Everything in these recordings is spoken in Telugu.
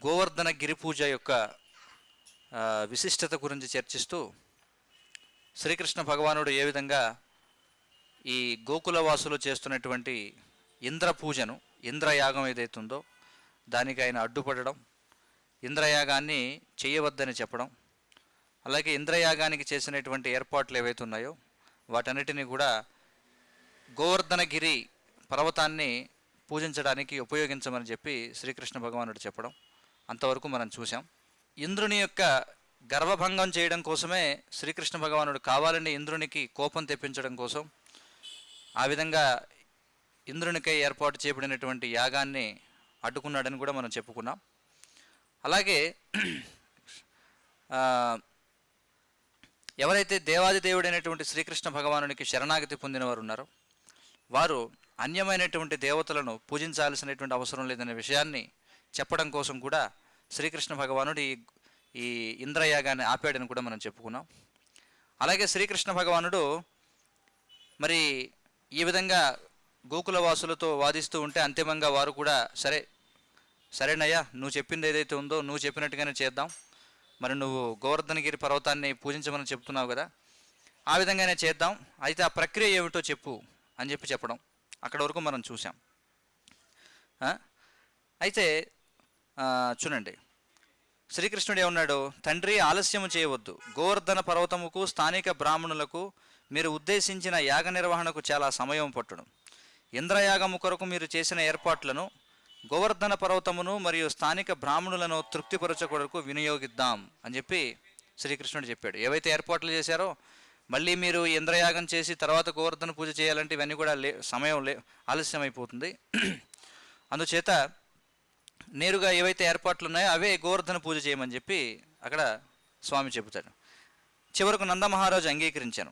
గోవర్ధన గిరి పూజ యొక్క విశిష్టత గురించి చర్చిస్తూ శ్రీకృష్ణ భగవానుడు ఏ విధంగా ఈ గోకులవాసులు చేస్తున్నటువంటి ఇంద్ర పూజను, ఇంద్రయాగం ఏదైతుందో దానికి ఆయన అడ్డుపడడం, ఇంద్రయాగాన్ని చేయవద్దని చెప్పడం, అలాగే ఇంద్రయాగానికి చేసినటువంటి ఏర్పాట్లు ఏవైతే ఉన్నాయో వాటన్నిటినీ కూడా గోవర్ధనగిరి పర్వతాన్ని పూజించడానికి ఉపయోగించమని చెప్పి శ్రీకృష్ణ భగవానుడు చెప్పడం అంతవరకు మనం చూసాం. ఇంద్రుని యొక్క గర్వభంగం చేయడం కోసమే శ్రీకృష్ణ భగవానుడు కావాలని ఇంద్రునికి కోపం తెప్పించడం కోసం ఆ విధంగా ఇంద్రునికై ఏర్పాటు చేయబడినటువంటి యాగాన్ని అడ్డుకున్నాడని కూడా మనం చెప్పుకున్నాం. అలాగే ఎవరైతే దేవాది దేవుడైనటువంటి శ్రీకృష్ణ భగవానునికి శరణాగతి పొందిన వారు ఉన్నారో వారు అన్యమైనటువంటి దేవతలను పూజించాల్సినటువంటి అవసరం లేదనే విషయాన్ని చెప్పడం కోసం కూడా శ్రీకృష్ణ భగవానుడు ఈ ఇంద్రయాగాన్ని ఆపాడని కూడా మనం చెప్పుకున్నాం. అలాగే శ్రీకృష్ణ భగవానుడు మరి ఈ విధంగా గోకులవాసులతో వాదిస్తూ ఉంటే అంతిమంగా వారు కూడా సరేనయ్యా, నువ్వు చెప్పింది ఏదైతే ఉందో నువ్వు చెప్పినట్టుగానే చేద్దాం, మరి నువ్వు గోవర్ధనగిరి పర్వతాన్ని పూజించమని చెప్తున్నావు కదా, ఆ విధంగానే చేద్దాం, అయితే ఆ ప్రక్రియ ఏమిటో చెప్పు అని చెప్పడం అక్కడ వరకు మనం చూసాం. అయితే చూడండి, శ్రీకృష్ణుడు ఏమన్నాడు, తండ్రి ఆలస్యము చేయవద్దు, గోవర్ధన పర్వతముకు స్థానిక బ్రాహ్మణులకు మీరు ఉద్దేశించిన యాగ నిర్వహణకు చాలా సమయం పట్టడం, ఇంద్రయాగము కొరకు మీరు చేసిన ఏర్పాట్లను గోవర్ధన పర్వతమును మరియు స్థానిక బ్రాహ్మణులను తృప్తిపరచ కొరకు వినియోగిద్దాం అని చెప్పి శ్రీకృష్ణుడు చెప్పాడు. ఏవైతే ఏర్పాట్లు చేశారో మళ్ళీ మీరు ఇంద్రయాగం చేసి తర్వాత గోవర్ధన పూజ చేయాలంటే ఇవన్నీ కూడా సమయం ఆలస్యం అయిపోతుంది. అందుచేత నేరుగా ఏవైతే ఏర్పాట్లు ఉన్నాయో అవే గోవర్ధన పూజ చేయమని చెప్పి అక్కడ స్వామి చెబుతాడు. చివరకు నందమహారాజు అంగీకరించాను.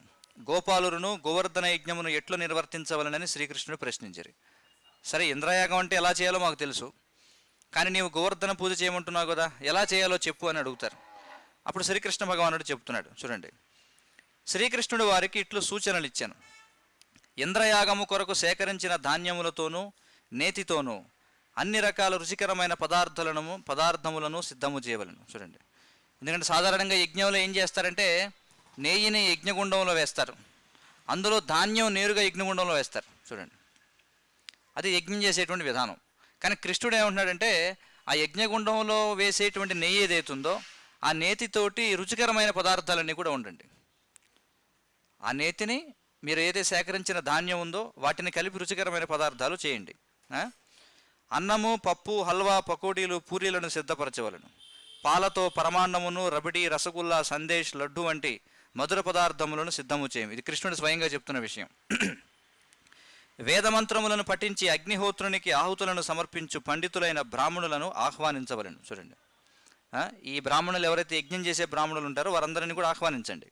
గోపాలురును గోవర్ధన యజ్ఞమును ఎట్లు నిర్వర్తించవలనని శ్రీకృష్ణుడు ప్రశ్నించారు. సరే, ఇంద్రయాగం అంటే ఎలా చేయాలో మాకు తెలుసు, కానీ నీవు గోవర్ధన పూజ చేయమంటున్నావు కదా, ఎలా చేయాలో చెప్పు అని అడుగుతారు. అప్పుడు శ్రీకృష్ణ భగవానుడు చెప్తున్నాడు. చూడండి, శ్రీకృష్ణుడు వారికి ఇట్లు సూచనలు ఇచ్చాను. ఇంద్రయాగము కొరకు సేకరించిన ధాన్యములతోనూ నేతితోనూ అన్ని రకాల రుచికరమైన పదార్థములను సిద్ధము చేయవలను. చూడండి, ఎందుకంటే సాధారణంగా యజ్ఞంలో ఏం చేస్తారంటే నెయ్యిని యజ్ఞగుండంలో వేస్తారు, అందులో ధాన్యం నేరుగా యజ్ఞగుండంలో వేస్తారు. చూడండి, అది యజ్ఞం చేసేటువంటి విధానం. కానీ కృష్ణుడు ఏమంటున్నాడంటే ఆ యజ్ఞగుండంలో వేసేటువంటి నెయ్యి ఏదైతుందో ఆ నేతితోటి రుచికరమైన పదార్థాలన్నీ కూడా ఉండండి. ఆ నేతిని మీరు ఏదైతే సేకరించిన ధాన్యం ఉందో వాటిని కలిపి రుచికరమైన పదార్థాలు చేయండి. అన్నము, పప్పు, హల్వా, పకోడీలు, పూరీలను సిద్ధపరచవలను. పాలతో పరమాన్నమును, రబడి, రసగుల్లా, సందేశ్, లడ్డు వంటి మధుర పదార్థములను సిద్ధము చేయము. ఇది కృష్ణుడు స్వయంగా చెప్తున్న విషయం. వేదమంత్రములను పఠించి అగ్నిహోత్రునికి ఆహుతులను సమర్పించు పండితులైన బ్రాహ్మణులను ఆహ్వానించవలను. చూడండి, ఈ బ్రాహ్మణులు ఎవరైతే యజ్ఞం చేసే బ్రాహ్మణులు ఉంటారో వారందరినీ కూడా ఆహ్వానించండి.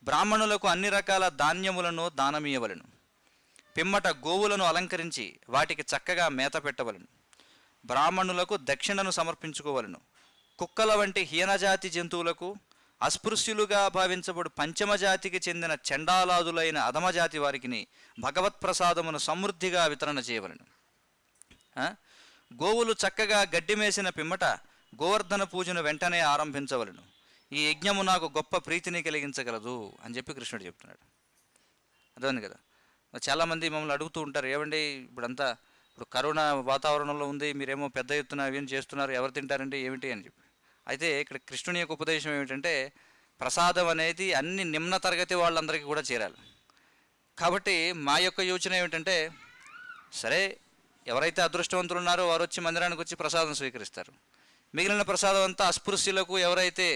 బ్రాహ్మణులకు అన్ని రకాల ధాన్యములను దానమీయవలను. పిమ్మట గోవులను అలంకరించి వాటికి చక్కగా మేత పెట్టవలను. బ్రాహ్మణులకు దక్షిణను సమర్పించుకోవలను. కుక్కల వంటి హీనజాతి జంతువులకు, అస్పృశ్యులుగా భావించబడు పంచమజాతికి చెందిన చండాలాదులైన అధమజాతి వారికి భగవత్ప్రసాదమును సమృద్ధిగా వితరణ చేయవలను. గోవులు చక్కగా గడ్డి మేసిన పిమ్మట గోవర్ధన పూజను వెంటనే ఆరంభించవలను. ఈ యజ్ఞము నాకు గొప్ప ప్రీతిని కలిగించగలదు అని చెప్పి కృష్ణుడు చెప్తున్నాడు. అర్థమైంది కదా. చాలామంది మమ్మల్ని అడుగుతూ ఉంటారు, ఏమండి ఇప్పుడు కరోనా వాతావరణంలో ఉంది, మీరేమో పెద్ద ఎత్తున ఏం చేస్తున్నారు, ఎవరు తింటారండి ఏమిటి అని చెప్పి. అయితే ఇక్కడ కృష్ణుని యొక్క ఉపదేశం ఏమిటంటే ప్రసాదం అనేది అన్ని నిమ్న తరగతి వాళ్ళందరికీ కూడా చేరాలి. కాబట్టి మా యొక్క యోచన ఏమిటంటే, సరే ఎవరైతే అదృష్టవంతులు ఉన్నారో వారు వచ్చి మందిరానికి వచ్చి ప్రసాదం స్వీకరిస్తారు. మిగిలిన ప్రసాదం అంతా అస్పృశ్యులకు, ఎవరైతే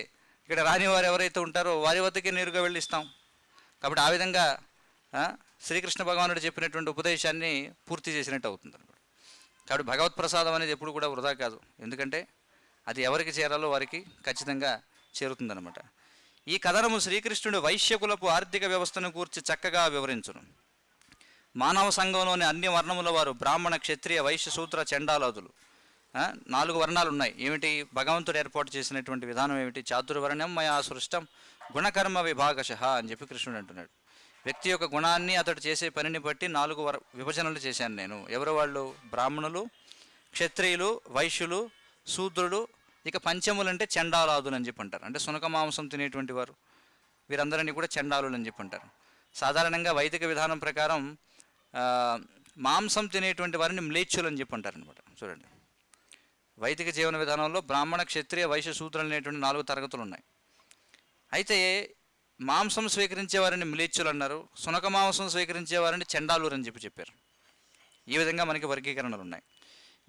ఇక్కడ రాని వారు ఎవరైతే ఉంటారో వారి వద్దకే నేరుగా వెళ్ళి ఇస్తాం. కాబట్టి ఆ విధంగా శ్రీకృష్ణ భగవానుడు చెప్పినటువంటి ఉపదేశాన్ని పూర్తి చేసినట్టు అవుతుంది అనమాట. కాబట్టి భగవత్ ప్రసాదం అనేది ఎప్పుడు కూడా వృధా కాదు, ఎందుకంటే అది ఎవరికి చేరాలో వారికి ఖచ్చితంగా చేరుతుందన్నమాట. ఈ కథనము శ్రీకృష్ణుడు వైశ్యకులపు ఆర్థిక వ్యవస్థను గూర్చి చక్కగా వివరించును. మానవ సంఘంలోని అన్ని వర్ణముల వారు బ్రాహ్మణ, క్షత్రియ, వైశ్య, శూద్ర, చండాలాదులు 4 వర్ణాలు ఉన్నాయి. ఏమిటి? భగవంతుడు ఏర్పాటు చేసినటువంటి విధానం ఏమిటి? చాతుర్వర్ణం మయా సృష్టం గుణకర్మ విభాగశః అని చెప్పి కృష్ణుడు అంటున్నాడు. వ్యక్తి యొక్క గుణాన్ని, అతడు చేసే పనిని బట్టి 4 విభజనలు చేశాను నేను. ఎవరు వాళ్ళు? బ్రాహ్మణులు, క్షత్రియులు, వైశ్యులు, శూద్రుడు, ఇక పంచములంటే చండాలాదులు అని చెప్పి అంటారు. అంటే సునక మాంసం తినేటువంటి వారు, వీరందరినీ కూడా చండాలులు అని చెప్పి అంటారు. సాధారణంగా వైదిక విధానం ప్రకారం మాంసం తినేటువంటి వారిని మ్లేచ్చులు అని చెప్పి అంటారు అనమాట. చూడండి, వైదిక జీవన విధానంలో బ్రాహ్మణ, క్షత్రియ, వైశ్య, శూద్రులు అనేటువంటి 4 తరగతులు ఉన్నాయి. అయితే మాంసం స్వీకరించే వారిని మ్లేచ్చులు అన్నారు, సునక మాంసం స్వీకరించే వారిని చండాలురు అని చెప్పారు. ఈ విధంగా మనకి వర్గీకరణలు ఉన్నాయి.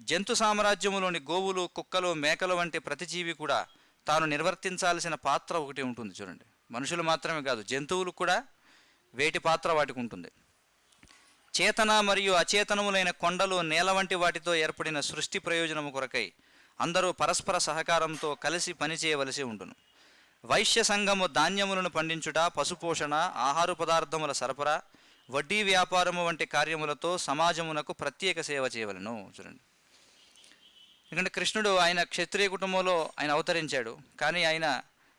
జంతు సామ్రాజ్యములోని గోవులు, కుక్కలు, మేకలు వంటి ప్రతి జీవి కూడా తాను నిర్వర్తించాల్సిన పాత్ర ఒకటి ఉంటుంది. చూడండి, మనుషులు మాత్రమే కాదు, జంతువులు కూడా వేటి పాత్ర వాటికి ఉంటుంది. చేతన మరియు అచేతనములైన కొండలు, నేల వంటి వాటితో ఏర్పడిన సృష్టి ప్రయోజనము కొరకై అందరూ పరస్పర సహకారంతో కలిసి పనిచేయవలసి ఉండును. వైశ్య సంఘము ధాన్యములను పండించుట, పశుపోషణ, ఆహార పదార్థముల సరఫరా, వడ్డీ వ్యాపారము వంటి కార్యములతో సమాజమునకు ప్రత్యేక సేవ చేయవలను. చూడండి, ఎందుకంటే కృష్ణుడు ఆయన క్షత్రియ కుటుంబంలో ఆయన అవతరించాడు, కానీ ఆయన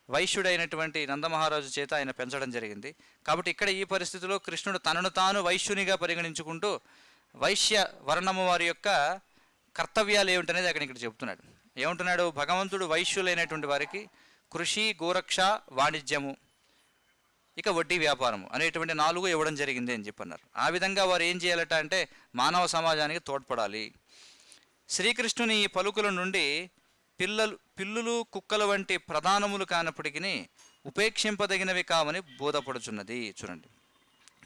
వైశ్యుడైనటువంటి నందమహారాజు చేత ఆయన పెంచడం జరిగింది. కాబట్టి ఇక్కడ ఈ పరిస్థితిలో కృష్ణుడు తనను తాను వైశ్యునిగా పరిగణించుకుంటూ వైశ్య వర్ణము వారి యొక్క కర్తవ్యాలు ఏమిటనేది అక్కడ ఇక్కడ చెప్తున్నాడు. ఏమంటున్నాడు? భగవంతుడు వైశ్యులైనటువంటి వారికి కృషి, గోరక్ష, వాణిజ్యము, ఇక వడ్డీ వ్యాపారము అనేటువంటి 4 ఇవ్వడం జరిగింది అని చెప్పన్నారు. ఆ విధంగా వారు ఏం చేయాలట అంటే మానవ సమాజానికి తోడ్పడాలి. శ్రీకృష్ణుని ఈ పలుకుల నుండి పిల్లులు, కుక్కల వంటి ప్రధానములు కానప్పటికీ ఉపేక్షింపదగినవి కావని బోధపడుచున్నది. చూడండి,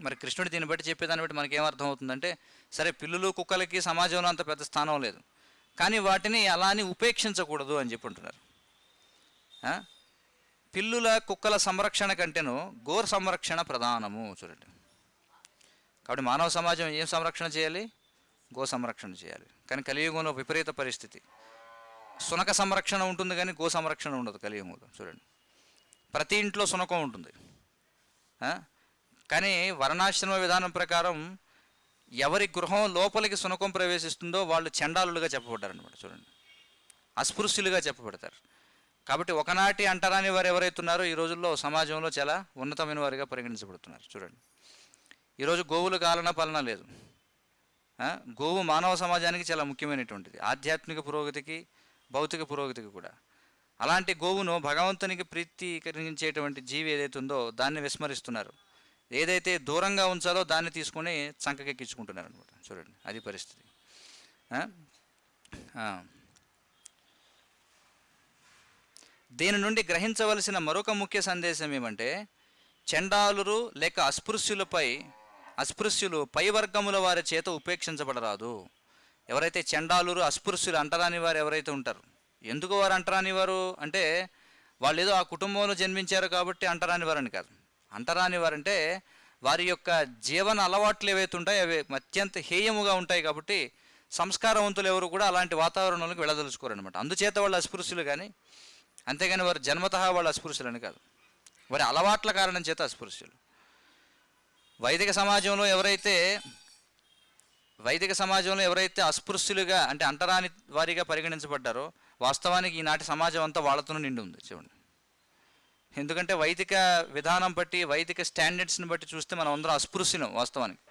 మరి కృష్ణుడు దీన్ని బట్టి చెప్పేదాన్ని బట్టి మనకి ఏమర్థం అవుతుందంటే, సరే పిల్లులు, కుక్కలకి సమాజంలో అంత పెద్ద స్థానం లేదు, కానీ వాటిని అలా అని ఉపేక్షించకూడదు అని చెప్పి అంటున్నారు. పిల్లుల, కుక్కల సంరక్షణ కంటేను గోర్ సంరక్షణ ప్రధానము. చూడండి, కాబట్టి మానవ సమాజం ఏం సంరక్షణ చేయాలి? గో సంరక్షణ చేయాలి. కానీ కలియుగంలో విపరీత పరిస్థితి, సునక సంరక్షణ ఉంటుంది కానీ గో సంరక్షణ ఉండదు కలియుగంలో. చూడండి, ప్రతి ఇంట్లో సునకం ఉంటుంది, కానీ వర్ణాశ్రమ విధానం ప్రకారం ఎవరి గృహం లోపలికి సునకం ప్రవేశిస్తుందో వాళ్ళు చండాలులుగా చెప్పబడ్డారు అనమాట. చూడండి, అస్పృశ్యులుగా చెప్పబడతారు. కాబట్టి ఒకనాటి అంటరాని వారు ఎవరైతున్నారో ఈ రోజుల్లో సమాజంలో చాలా ఉన్నతమైన వారిగా పరిగణించబడుతున్నారు. చూడండి, ఈరోజు గోవులకు ఆలన పాలన లేదు. గోవు మానవ సమాజానికి చాలా ముఖ్యమైనటువంటిది, ఆధ్యాత్మిక పురోగతికి, భౌతిక పురోగతికి కూడా. అలాంటి గోవును భగవంతునికి ప్రీతికరించేటువంటి జీవి ఏదైతే ఉందో దాన్ని విస్మరిస్తున్నారు. ఏదైతే దూరంగా ఉంచాలో దాన్ని తీసుకొని చంకకెక్కించుకుంటున్నారు అనమాట. చూడండి, అది పరిస్థితి. దీని నుండి గ్రహించవలసిన మరొక ముఖ్య సందేశం ఏమంటే, చండాలురు లేక అస్పృశ్యులు పై వర్గముల వారి చేత ఉపేక్షించబడరాదు. ఎవరైతే చండాలురు, అస్పృశ్యులు, అంటరాని వారు ఎవరైతే ఉంటారు, ఎందుకు వారు అంటరాని వారు అంటే వాళ్ళు ఏదో ఆ కుటుంబంలో జన్మించారు కాబట్టి అంటరాని వారని కాదు. అంటరాని వారంటే వారి యొక్క జీవన అలవాట్లు ఏవైతే ఉంటాయో అవి అత్యంత హేయముగా ఉంటాయి. కాబట్టి సంస్కారవంతులు ఎవరు కూడా అలాంటి వాతావరణంలోకి వెళ్ళదలుచుకోరు అనమాట. అందుచేత వాళ్ళు అస్పృశ్యులు, కానీ అంతేగాని వారు జన్మతః వాళ్ళు అస్పృశ్యులని కాదు, వారి అలవాట్ల కారణం చేత అస్పృశ్యులు. వైదిక సమాజంలో ఎవరైతే అస్పృశ్యులుగా అంటే అంటరాని వారిగా పరిగణించబడ్డారో వాస్తవానికి ఈనాటి సమాజం అంతా వాళ్ళతోనే నిండి ఉంది. చూడండి, ఎందుకంటే వైదిక విధానం బట్టి, వైదిక స్టాండర్డ్స్ని బట్టి చూస్తే మనం అందరం అస్పృశ్యులం. వాస్తవానికి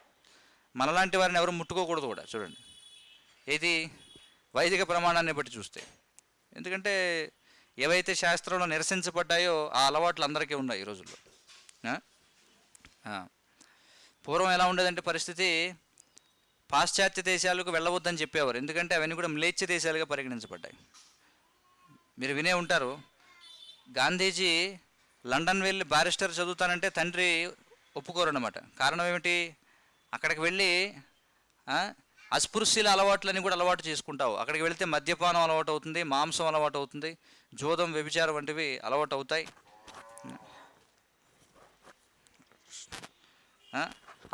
మనలాంటి వారిని ఎవరు ముట్టుకోకూడదు కూడా. చూడండి, ఇది వైదిక ప్రమాణాన్ని బట్టి చూస్తే. ఎందుకంటే ఏవైతే శాస్త్రంలో నిరసించబడ్డాయో ఆ అలవాట్లు అందరికీ ఉన్నాయి ఈ రోజుల్లో. పూర్వం ఎలా ఉండేదంటే పరిస్థితి, పాశ్చాత్య దేశాలకు వెళ్ళవద్దని చెప్పేవారు, ఎందుకంటే అవన్నీ కూడా మ్లేచ్ఛ దేశాలుగా పరిగణించబడ్డాయి. మీరు వినే ఉంటారు, గాంధీజీ లండన్ వెళ్ళి బారిస్టర్ చదువుతానంటే తండ్రి ఒప్పుకోరన్నమాట. కారణం ఏమిటి? అక్కడికి వెళ్ళి అస్పృశ్యుల అలవాట్లని కూడా అలవాటు చేసుకుంటావు. అక్కడికి వెళితే మద్యపానం అలవాటు అవుతుంది, మాంసం అలవాటు అవుతుంది, జోదం, వ్యభిచారం వంటివి అలవాటు అవుతాయి.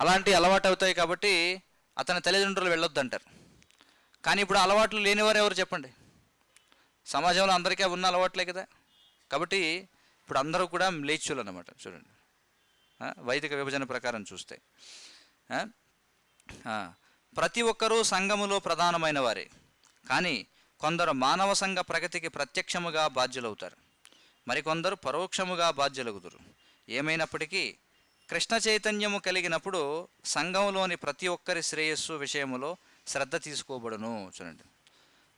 అలాంటి అలవాటు అవుతాయి కాబట్టి అతని తల్లిదండ్రులు వెళ్ళొద్దు అంటారు. కానీ ఇప్పుడు అలవాట్లు లేనివారు ఎవరు చెప్పండి? సమాజంలో అందరికీ ఉన్న అలవాట్లే కదా. కాబట్టి ఇప్పుడు అందరూ కూడా మ్లేచ్చులు అన్నమాట. చూడండి, వైదిక విభజన ప్రకారం చూస్తే ప్రతి ఒక్కరూ సంఘములో ప్రధానమైన వారే, కానీ కొందరు మానవ సంఘ ప్రగతికి ప్రత్యక్షముగా బాధ్యులవుతారు, మరికొందరు పరోక్షముగా బాధ్యులగుదురు. ఏమైనప్పటికీ కృష్ణ చైతన్యము కలిగినప్పుడు సంఘంలోని ప్రతి ఒక్కరి శ్రేయస్సు విషయములో శ్రద్ధ తీసుకోబడును. చూడండి,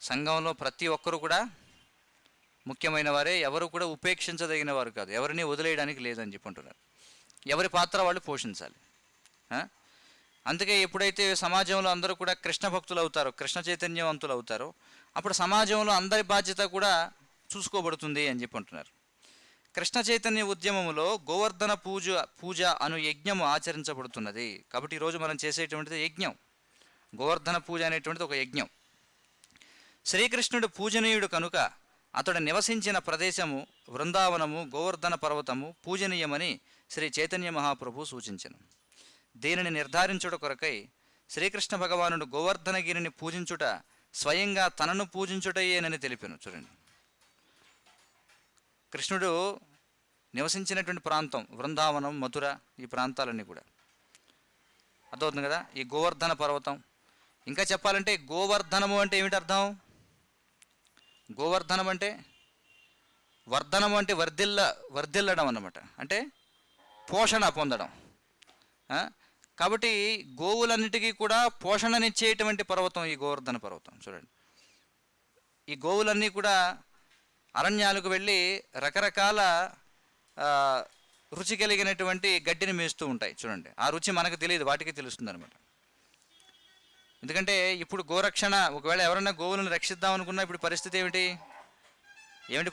సంఘంలో ప్రతి ఒక్కరు కూడా ముఖ్యమైన వారే, ఎవరు కూడా ఉపేక్షించదగిన వారు కాదు, ఎవరిని వదిలేయడానికి లేదని చెప్పుకుంటున్నారు. ఎవరి పాత్ర వాళ్ళు పోషించాలి. అందుకే ఎప్పుడైతే సమాజంలో అందరూ కూడా కృష్ణ భక్తులు అవుతారో, కృష్ణ చైతన్యవంతులు అవుతారో, అప్పుడు సమాజంలో అందరి బాధ్యత కూడా చూసుకోబడుతుంది అని చెప్పుకుంటున్నారు. కృష్ణ చైతన్య ఉద్యమములో గోవర్ధన పూజ అను యజ్ఞము ఆచరించబడుతున్నది. కాబట్టి ఈరోజు మనం చేసేటువంటిది యజ్ఞం. గోవర్ధన పూజ అనేటువంటిది ఒక యజ్ఞం. శ్రీకృష్ణుడు పూజనీయుడు కనుక అతడు నివసించిన ప్రదేశము వృందావనము గోవర్ధన పర్వతము పూజనీయమని శ్రీ చైతన్య మహాప్రభు సూచించెను. దీనిని నిర్ధారించుట కొరకై శ్రీకృష్ణ భగవానుడు గోవర్ధనగిరిని పూజించుట స్వయంగా తనను పూజించుటయేనని తెలిపాను. చూడండి, కృష్ణుడు నివసించినటువంటి ప్రాంతం వృందావనం, మథుర, ఈ ప్రాంతాలన్నీ కూడా అర్థమవుతుంది కదా. ఈ గోవర్ధన పర్వతం, ఇంకా చెప్పాలంటే గోవర్ధనము అంటే ఏమిటి అర్థం? గోవర్ధనం అంటే వర్ధనము అంటే వర్ధిల్లడం అన్నమాట, అంటే పోషణ పొందడం. కాబట్టి గోవులన్నిటికీ కూడా పోషణనిచ్చేటువంటి పర్వతం ఈ గోవర్ధన పర్వతం. చూడండి, ఈ గోవులన్నీ కూడా అరణ్యాలకు వెళ్ళి రకరకాల రుచి కలిగినటువంటి గడ్డిని మేస్తూ ఉంటాయి. చూడండి, ఆ రుచి మనకు తెలియదు, వాటికి తెలుస్తుంది అనమాట. ఎందుకంటే ఇప్పుడు గోరక్షణ, ఒకవేళ ఎవరైనా గోవులను రక్షిద్దాం అనుకున్నా ఇప్పుడు పరిస్థితి ఏమిటి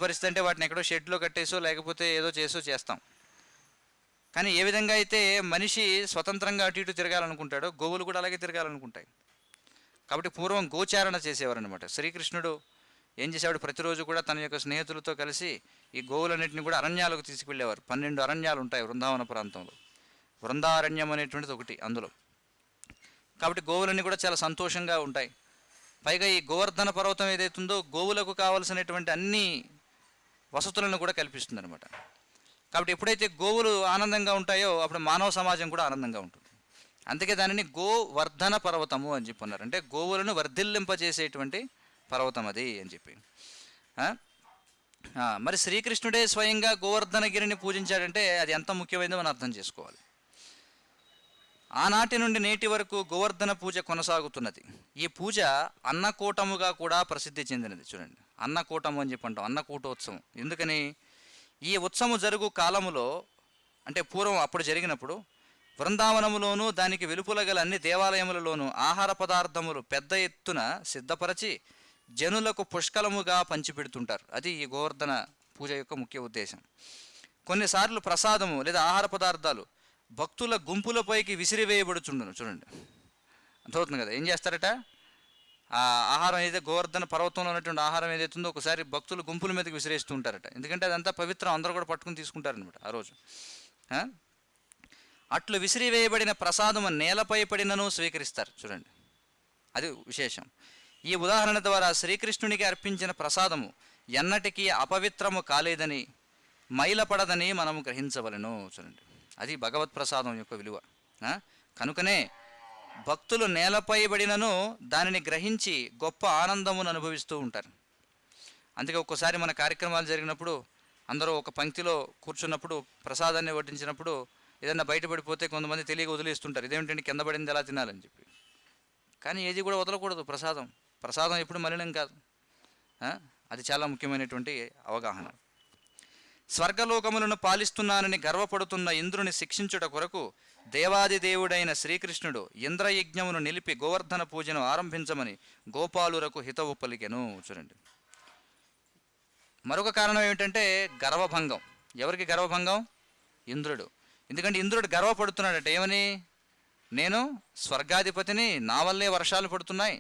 పరిస్థితి అంటే వాటిని ఎక్కడో షెడ్లో కట్టేసో లేకపోతే ఏదో చేస్తాం. కానీ ఏ విధంగా అయితే మనిషి స్వతంత్రంగా అటు ఇటు తిరగాలనుకుంటాడో గోవులు కూడా అలాగే తిరగాలనుకుంటాయి. కాబట్టి పూర్వం గోచారణ చేసేవారు అనమాట. శ్రీకృష్ణుడు ఏం చేసేవాడు, ప్రతిరోజు కూడా తన యొక్క స్నేహితులతో కలిసి ఈ గోవులన్నింటినీ కూడా అరణ్యాలకు తీసుకువెళ్ళేవారు. 12 అరణ్యాలు ఉంటాయి వృందావన ప్రాంతంలో, వృందారణ్యం అనేటువంటిది ఒకటి అందులో. కాబట్టి గోవులన్నీ కూడా చాలా సంతోషంగా ఉంటాయి. పైగా ఈ గోవర్ధన పర్వతం ఏదైతుందో గోవులకు కావలసినటువంటి అన్ని వసతులను కూడా కల్పిస్తుంది అనమాట. కాబట్టి ఎప్పుడైతే గోవులు ఆనందంగా ఉంటాయో అప్పుడు మానవ సమాజం కూడా ఆనందంగా ఉంటుంది. అందుకే దానిని గోవర్ధన పర్వతము అని చెప్పన్నారు, అంటే గోవులను వర్ధిల్లింపజేసేటువంటి పర్వతం అది అని చెప్పి. మరి శ్రీకృష్ణుడే స్వయంగా గోవర్ధనగిరిని పూజించాడంటే అది ఎంత ముఖ్యమైనదో మనం అర్థం చేసుకోవాలి. ఆనాటి నుండి నేటి వరకు గోవర్ధన పూజ కొనసాగుతున్నది. ఈ పూజ అన్నకూటముగా కూడా ప్రసిద్ధి చెందినది. చూడండి, అన్నకూటము అని చెప్పంటాం, అన్నకూటోత్సవం. ఎందుకని? ఈ ఉత్సవం జరుగు కాలములో, అంటే పూర్వం అప్పుడు జరిగినప్పుడు బృందావనములోనూ దానికి వెలుపల గల అన్ని దేవాలయములలోనూ ఆహార పదార్థములు పెద్ద ఎత్తున సిద్ధపరచి జనులకు పుష్కలముగా పంచిపెడుతుంటారు. అది ఈ గోవర్ధన పూజ యొక్క ముఖ్య ఉద్దేశం. కొన్నిసార్లు ప్రసాదము లేదా ఆహార పదార్థాలు భక్తుల గుంపులపైకి విసిరివేయబడుచుండును. చూడండి, అర్థమవుతుంది కదా. ఏం చేస్తారట, ఆ ఆహారం ఏదైతే గోవర్ధన పర్వతంలో ఉన్నటువంటి ఆహారం ఏదైతుందో ఒకసారి భక్తులు గుంపుల మీదకి విసిరేస్తూ ఉంటారట. ఎందుకంటే అదంతా పవిత్రం, అందరూ కూడా పట్టుకుని తీసుకుంటారనమాట ఆ రోజు. అట్లు విసిరివేయబడిన ప్రసాదము నేలపై పడినను స్వీకరిస్తారు. చూడండి, అది విశేషం. ఈ ఉదాహరణ ద్వారా శ్రీకృష్ణునికి అర్పించిన ప్రసాదము ఎన్నటికీ అపవిత్రము కాలేదని, మైలపడదని మనము గ్రహించవలెను. చూడండి, అది భగవత్ ప్రసాదం యొక్క విలువ. కనుకనే భక్తులు నేలపై పడినను దానిని గ్రహించి గొప్ప ఆనందమును అనుభవిస్తూ ఉంటారు. అందుకే ఒక్కోసారి మన కార్యక్రమాలు జరిగినప్పుడు అందరూ ఒక పంక్తిలో కూర్చున్నప్పుడు ప్రసాదాన్ని వడ్డించినప్పుడు ఏదన్నా బయటపడిపోతే కొంతమంది తెలియక వదిలేస్తుంటారు. ఇదేమిటంటే కింద పడింది ఎలా తినాలని చెప్పి. కానీ ఏది కూడా వదలకూడదు. ప్రసాదం ఎప్పుడు మలినం కాదు. అది చాలా ముఖ్యమైనటువంటి అవగాహన. స్వర్గలోకములను పాలిస్తున్నానని గర్వపడుతున్న ఇంద్రుని శిక్షించుట కొరకు దేవాది దేవుడైన శ్రీకృష్ణుడు ఇంద్రయజ్ఞమును నిలిపి గోవర్ధన పూజను ఆరంభించమని గోపాలురకు హితవు పలికెను. చూడండి, మరొక కారణం ఏమిటంటే గర్వభంగం. ఎవరికి గర్వభంగం? ఇంద్రుడు. ఎందుకంటే ఇంద్రుడు గర్వపడుతున్నాడట. ఏమని? నేను స్వర్గాధిపతిని, నా వల్లే వర్షాలు పడుతున్నాయి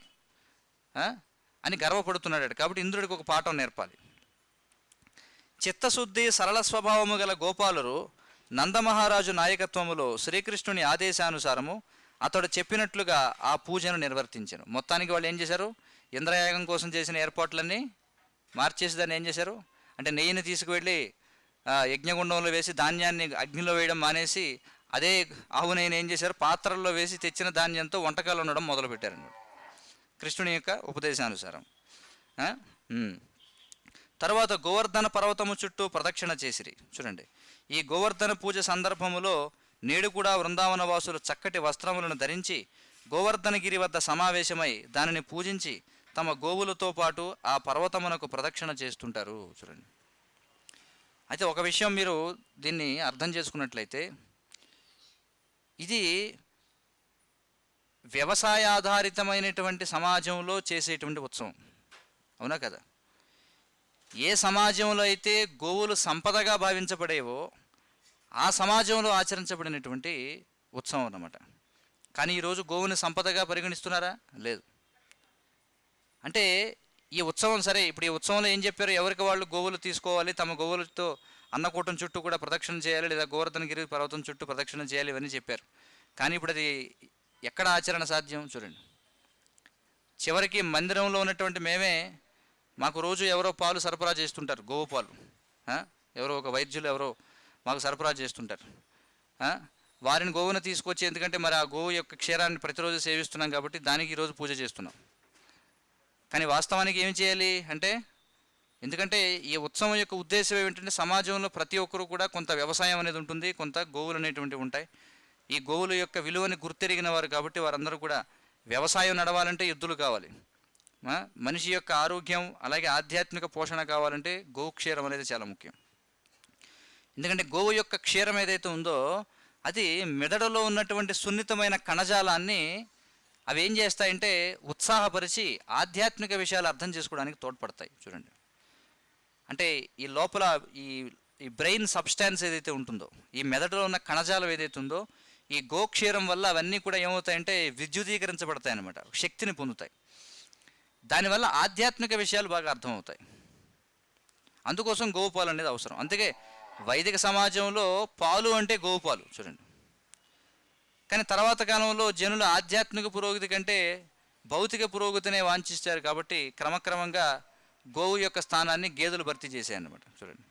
అని గర్వపడుతున్నాడట. కాబట్టి ఇంద్రుడికి ఒక పాఠం నేర్పాలి. చిత్తశుద్ధి సరళ స్వభావము గల గోపాలురు నందమహారాజు నాయకత్వములో శ్రీకృష్ణుని ఆదేశానుసారము అతడు చెప్పినట్లుగా ఆ పూజను నిర్వర్తించాను. మొత్తానికి వాళ్ళు ఏం చేశారు? ఇంద్రయాగం కోసం చేసిన ఏర్పాట్లన్నీ మార్చేసి దాన్ని ఏం చేశారు అంటే నెయ్యిని తీసుకువెళ్ళి యజ్ఞగుండంలో వేసి ధాన్యాన్ని అగ్నిలో వేయడం మానేసి అదే ఆవు నెయ్యిని ఏం చేశారు? పాత్రల్లో వేసి తెచ్చిన ధాన్యంతో వంటకాలు ఉండడం మొదలుపెట్టారన్నమాట, కృష్ణుని యొక్క ఉపదేశానుసారం. తర్వాత గోవర్ధన పర్వతము చుట్టూ ప్రదక్షిణ చేసిరి. చూడండి, ఈ గోవర్ధన పూజ సందర్భములో నేడు కూడా వృందావన వాసులు చక్కటి వస్త్రములను ధరించి గోవర్ధనగిరి వద్ద సమావేశమై దానిని పూజించి తమ గోవులతో పాటు ఆ పర్వతమునకు ప్రదక్షిణ చేస్తుంటారు. చూడండి, అయితే ఒక విషయం మీరు దీన్ని అర్థం చేసుకున్నట్లయితే, ఇది వ్యవసాయాధారితమైనటువంటి సమాజంలో చేసేటువంటి ఉత్సవం, అవునా కదా? ఏ సమాజంలో అయితే గోవులు సంపదగా భావించబడేవో ఆ సమాజంలో ఆచరించబడినటువంటి ఉత్సవం అన్నమాట. కానీ ఈరోజు గోవుని సంపదగా పరిగణిస్తున్నారా? లేదు. అంటే ఈ ఉత్సవం సరే, ఇప్పుడు ఈ ఉత్సవంలో ఏం చెప్పారు? ఎవరికి వాళ్ళు గోవులు తీసుకోవాలి, తమ గోవులతో అన్నకూటం చుట్టూ కూడా ప్రదక్షిణ చేయాలి, లేదా గోవర్ధనగిరి పర్వతం చుట్టూ ప్రదక్షిణ చేయాలి, ఇవన్నీ చెప్పారు. కానీ ఇప్పుడు అది ఎక్కడ ఆచరణ సాధ్యం? చూడండి, చివరికి మందిరంలో ఉన్నటువంటి మేమే, మాకు రోజు ఎవరో పాలు సరఫరా చేస్తుంటారు, గోవు పాలు, ఎవరో ఒక వైద్యులు ఎవరో మాకు సరఫరా చేస్తుంటారు. వారిని గోవును తీసుకొచ్చి, ఎందుకంటే మరి ఆ గోవు యొక్క క్షీరాన్ని ప్రతిరోజు సేవిస్తున్నాం కాబట్టి దానికి ఈరోజు పూజ చేస్తున్నాం. కానీ వాస్తవానికి ఏం చేయాలి అంటే, ఎందుకంటే ఈ ఉత్సవం యొక్క ఉద్దేశం ఏమిటంటే, సమాజంలో ప్రతి ఒక్కరూ కూడా కొంత వ్యవసాయం అనేది ఉంటుంది, కొంత గోవులు అనేటువంటివి ఉంటాయి. ఈ గోవుల యొక్క విలువని గుర్తెరిగిన వారు కాబట్టి వారందరూ కూడా వ్యవసాయం నడవాలంటే ఎద్దులు కావాలి, మనిషి యొక్క ఆరోగ్యం అలాగే ఆధ్యాత్మిక పోషణ కావాలంటే గోక్షీరం అనేది చాలా ముఖ్యం. ఎందుకంటే గోవు యొక్క క్షీరం ఏదైతే ఉందో అది మెదడులో ఉన్నటువంటి సున్నితమైన కణజాలాన్ని అవి ఏం చేస్తాయంటే ఉత్సాహపరిచి ఆధ్యాత్మిక విషయాలు అర్థం చేసుకోవడానికి తోడ్పడతాయి. చూడండి, అంటే ఈ లోపల ఈ బ్రెయిన్ సబ్స్టాన్స్ ఏదైతే ఉంటుందో, ఈ మెదడులో ఉన్న కణజాలం ఏదైతే ఉందో, ఈ గోక్షీరం వల్ల అవన్నీ కూడా ఏమవుతాయంటే విద్యుదీకరించబడతాయి అన్నమాట, శక్తిని పొందుతాయి. దానివల్ల ఆధ్యాత్మిక విషయాలు బాగా అర్థమవుతాయి. అందుకోసం గోవు పాలు అనేది అవసరం. అందుకే వైదిక సమాజంలో పాలు అంటే గోవు పాలు. చూడండి, కానీ తర్వాత కాలంలో జనులు ఆధ్యాత్మిక పురోగతి కంటే భౌతిక పురోగతినే వాంఛిస్తారు కాబట్టి క్రమక్రమంగా గోవు యొక్క స్థానాన్ని గేదెలు భర్తీ చేశాయి అన్నమాట. చూడండి,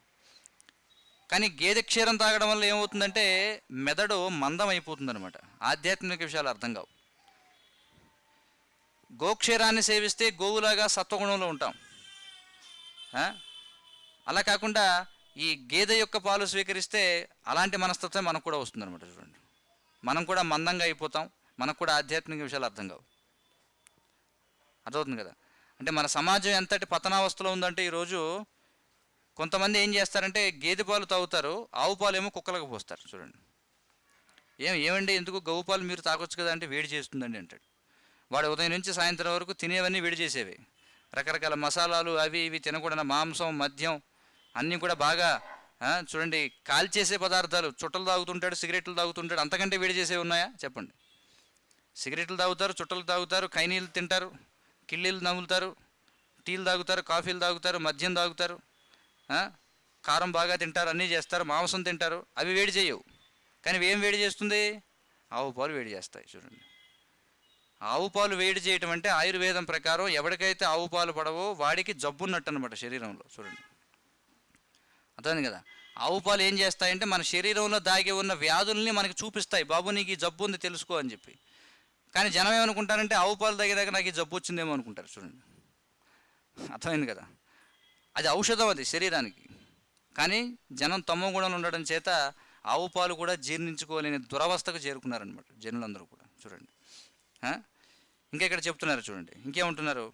కానీ గేదె క్షీరం తాగడం వల్ల ఏమవుతుందంటే మెదడు మందం అయిపోతుంది అనమాట, ఆధ్యాత్మిక విషయాలు అర్థం కావు. గోక్షీరాన్ని సేవిస్తే గోవులాగా సత్వగుణంలో ఉంటాం. అలా కాకుండా ఈ గేదె యొక్క పాలు స్వీకరిస్తే అలాంటి మనస్తత్వం మనకు కూడా వస్తుందన్నమాట. చూడండి, మనం కూడా మందంగా అయిపోతాం, మనకు కూడా ఆధ్యాత్మిక విషయాలు అర్థం కావు. అర్థమవుతుంది కదా? అంటే మన సమాజం ఎంతటి పతనావస్థలో ఉందంటే ఈరోజు కొంతమంది ఏం చేస్తారంటే గేదె పాలు తాగుతారు, ఆవు పాలు ఏమో కుక్కలకు పోస్తారు. చూడండి, ఏమండి ఎందుకు గోవు పాలు మీరు తాగొచ్చు కదా అంటే వేడి చేస్తుందండి అంటాడు. వాడు ఉదయం నుంచి సాయంత్రం వరకు తినేవన్నీ వేడి చేసేవి, రకరకాల మసాలాలు అవి ఇవి తినకూడని మాంసం మద్యం అన్నీ కూడా బాగా చూడండి కాల్చేసే పదార్థాలు, చుట్టలు తాగుతుంటాడు, సిగరెట్లు తాగుతుంటాడు, అంతకంటే వేడి చేసేవి ఉన్నాయా చెప్పండి? సిగరెట్లు తాగుతారు, చుట్టలు తాగుతారు, కైనీళ్ళు తింటారు, కిళ్ళీలు నములుతారు, టీలు తాగుతారు, కాఫీలు తాగుతారు, మద్యం తాగుతారు, కారం బాగా తింటారు, అన్నీ చేస్తారు, మాంసం తింటారు. అవి వేడి చేయవు. కానీ ఏం వేడి చేస్తుంది? ఆవు పాలు వేడి చేస్తాయి. చూడండి, ఆవు పాలు వేడి చేయటం అంటే ఆయుర్వేదం ప్రకారం ఎవరికైతే ఆవు పాలు పడవో వాడికి జబ్బు ఉన్నట్టు అనమాట శరీరంలో. చూడండి, అర్థమైంది కదా? ఆవు పాలు ఏం చేస్తాయంటే మన శరీరంలో దాగి ఉన్న వ్యాధుల్ని మనకి చూపిస్తాయి, బాబు నీకు ఈ జబ్బు ఉంది తెలుసుకో అని చెప్పి. కానీ జనం ఏమనుకుంటారంటే ఆవు పాలు తాగేదాకా నాకు ఈ జబ్బు వచ్చిందేమో అనుకుంటారు. చూడండి, అర్థమైంది కదా? అది ఔషధం, అది శరీరానికి. కానీ జనం తమో గుణంలో ఉండడం చేత ఆవు పాలు కూడా జీర్ణించుకోలేని దురవస్థకు చేరుకున్నారనమాట జనులందరూ కూడా. చూడండి, ఇంకా ఇక్కడ చెప్తున్నారు చూడండి, ఇంకేముంటున్నారు?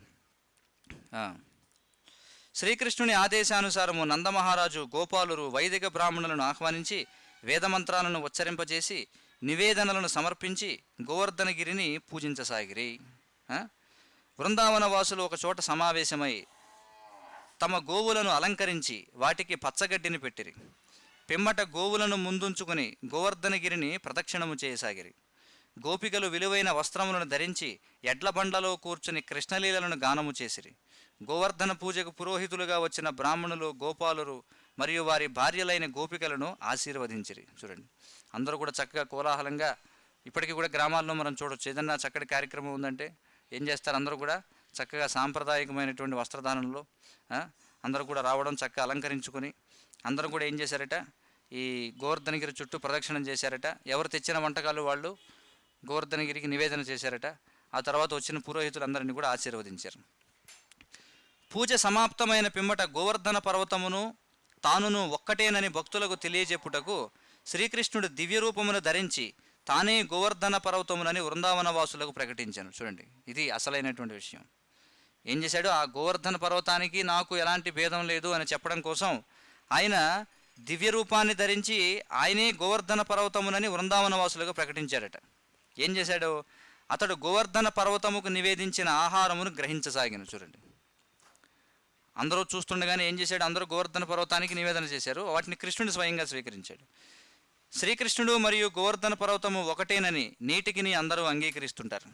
శ్రీకృష్ణుని ఆదేశానుసారము నందమహారాజు గోపాలురు వైదిక బ్రాహ్మణులను ఆహ్వానించి వేదమంత్రాలను ఉచ్చరింపజేసి నివేదనలను సమర్పించి గోవర్ధనగిరిని పూజించసాగిరి. బృందావన వాసులు ఒక చోట సమావేశమై తమ గోవులను అలంకరించి వాటికి పచ్చగడ్డిని పెట్టిరి. పిమ్మట గోవులను ముందుంచుకుని గోవర్ధనగిరిని ప్రదక్షిణము చేయసాగిరి. గోపికలు విలువైన వస్త్రములను ధరించి ఎడ్ల బండ్లలో కూర్చుని కృష్ణలీలను గానము చేసిరి. గోవర్ధన పూజకు పురోహితులుగా వచ్చిన బ్రాహ్మణులు, గోపాలురు మరియు వారి భార్యలైన గోపికలను ఆశీర్వదించిరి. చూడండి, అందరూ కూడా చక్కగా కోలాహలంగా, ఇప్పటికీ కూడా గ్రామాల్లో మనం చూడొచ్చు, ఏదన్నా చక్కటి కార్యక్రమం ఉందంటే ఏం చేస్తారు? అందరూ కూడా చక్కగా సాంప్రదాయకమైనటువంటి వస్త్రధారణలో అందరూ కూడా రావడం, చక్కగా అలంకరించుకొని అందరూ కూడా ఏం చేశారట, ఈ గోవర్ధనగిరి చుట్టూ ప్రదక్షిణం చేశారట. ఎవరు తెచ్చిన వంటకాలు వాళ్ళు గోవర్ధనగిరికి నివేదన చేశారట. ఆ తర్వాత వచ్చిన పురోహితులందరినీ కూడా ఆశీర్వదించారు. పూజ సమాప్తమైన పిమ్మట గోవర్ధన పర్వతమును తానును ఒక్కటేనని భక్తులకు తెలియజెప్పుటకు శ్రీకృష్ణుడు దివ్య రూపమును ధరించి తానే గోవర్ధన పర్వతమునని వృందావన వాసులకు ప్రకటించాను. చూడండి, ఇది అసలైనటువంటి విషయం. ఏం చేశాడు? ఆ గోవర్ధన పర్వతానికి నాకు ఎలాంటి భేదం లేదు అని చెప్పడం కోసం ఆయన దివ్య రూపాన్ని ధరించి ఆయనే గోవర్ధన పర్వతమునని వృందావన వాసులకు ప్రకటించాడట. ఏం చేశాడు? అతడు గోవర్ధన పర్వతముకు నివేదించిన ఆహారమును గ్రహించసాగాను. చూడండి, అందరూ చూస్తుండగానే ఏం చేశాడు? అందరూ గోవర్ధన పర్వతానికి నివేదన చేశారు, వాటిని కృష్ణుడు స్వయంగా స్వీకరించాడు. శ్రీకృష్ణుడు మరియు గోవర్ధన పర్వతము ఒకటేనని నేటికిని అందరూ అంగీకరిస్తుంటారు.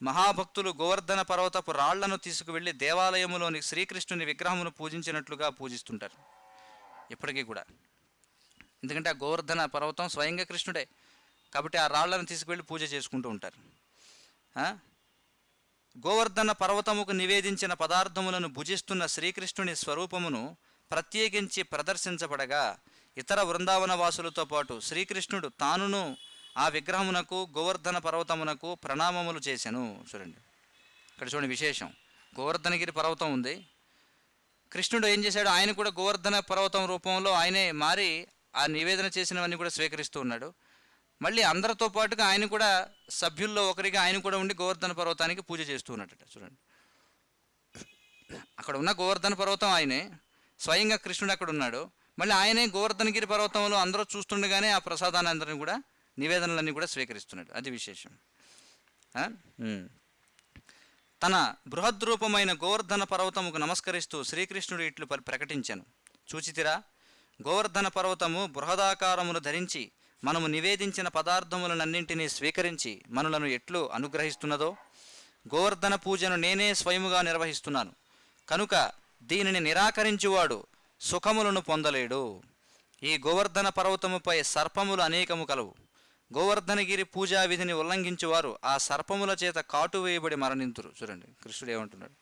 మహాభక్తులు గోవర్ధన పర్వతపు రాళ్లను తీసుకువెళ్ళి దేవాలయములోని శ్రీకృష్ణుని విగ్రహమును పూజించినట్లుగా పూజిస్తుంటారు ఇప్పటికీ కూడా. ఎందుకంటే ఆ గోవర్ధన పర్వతం స్వయంగా కృష్ణుడే కాబట్టి ఆ రాళ్లను తీసుకువెళ్ళి పూజ చేసుకుంటూ ఉంటారు. గోవర్ధన పర్వతముకు నివేదించిన పదార్థములను భుజిస్తున్న శ్రీకృష్ణుని స్వరూపమును ప్రత్యేకించి ప్రదర్శించబడగా ఇతర వృందావన వాసులతో పాటు శ్రీకృష్ణుడు తానును ఆ విగ్రహమునకు గోవర్ధన పర్వతమునకు ప్రణామములు చేశాను. చూడండి, ఇక్కడ చూడండి విశేషం. గోవర్ధనగిరి పర్వతం ఉంది, కృష్ణుడు ఏం చేశాడు? ఆయన కూడా గోవర్ధన పర్వతం రూపంలో ఆయనే మారి ఆ నివేదన చేసినవన్నీ కూడా స్వీకరిస్తూ ఉన్నాడు. మళ్ళీ అందరితో పాటుగా ఆయన కూడా సభ్యుల్లో ఒకరిగా ఆయన కూడా ఉండి గోవర్ధన పర్వతానికి పూజ చేస్తూ ఉన్నట్ట. చూడండి, అక్కడ ఉన్న గోవర్ధన పర్వతం ఆయనే, స్వయంగా కృష్ణుడు అక్కడ ఉన్నాడు. మళ్ళీ ఆయనే గోవర్ధనగిరి పర్వతంలో అందరూ చూస్తుండగానే ఆ ప్రసాదాన్ని అందరిని కూడా నివేదనలన్నీ కూడా స్వీకరిస్తున్నాడు. అది విశేషం. తన బృహద్రూపమైన గోవర్ధన పర్వతముకు నమస్కరిస్తూ శ్రీకృష్ణుడు ఇట్లు ప్రకటించాను. చూచితిరా, గోవర్ధన పర్వతము బృహదాకారమును ధరించి మనము నివేదించిన పదార్థములనన్నింటినీ స్వీకరించి మనలను ఎట్లు అనుగ్రహిస్తున్నదో, గోవర్ధన పూజను నేనే స్వయముగా నిర్వహిస్తున్నాను. కనుక దీనిని నిరాకరించువాడు సుఖములను పొందలేడు. ఈ గోవర్ధన పర్వతముపై సర్పములు అనేకము కలవు. గోవర్ధనగిరి పూజా విధిని ఉల్లంఘించువారు ఆ సర్పముల చేత కాటు వేయబడి మరణింతురు. చూడండి, కృష్ణుడు ఏమంటున్నాడు?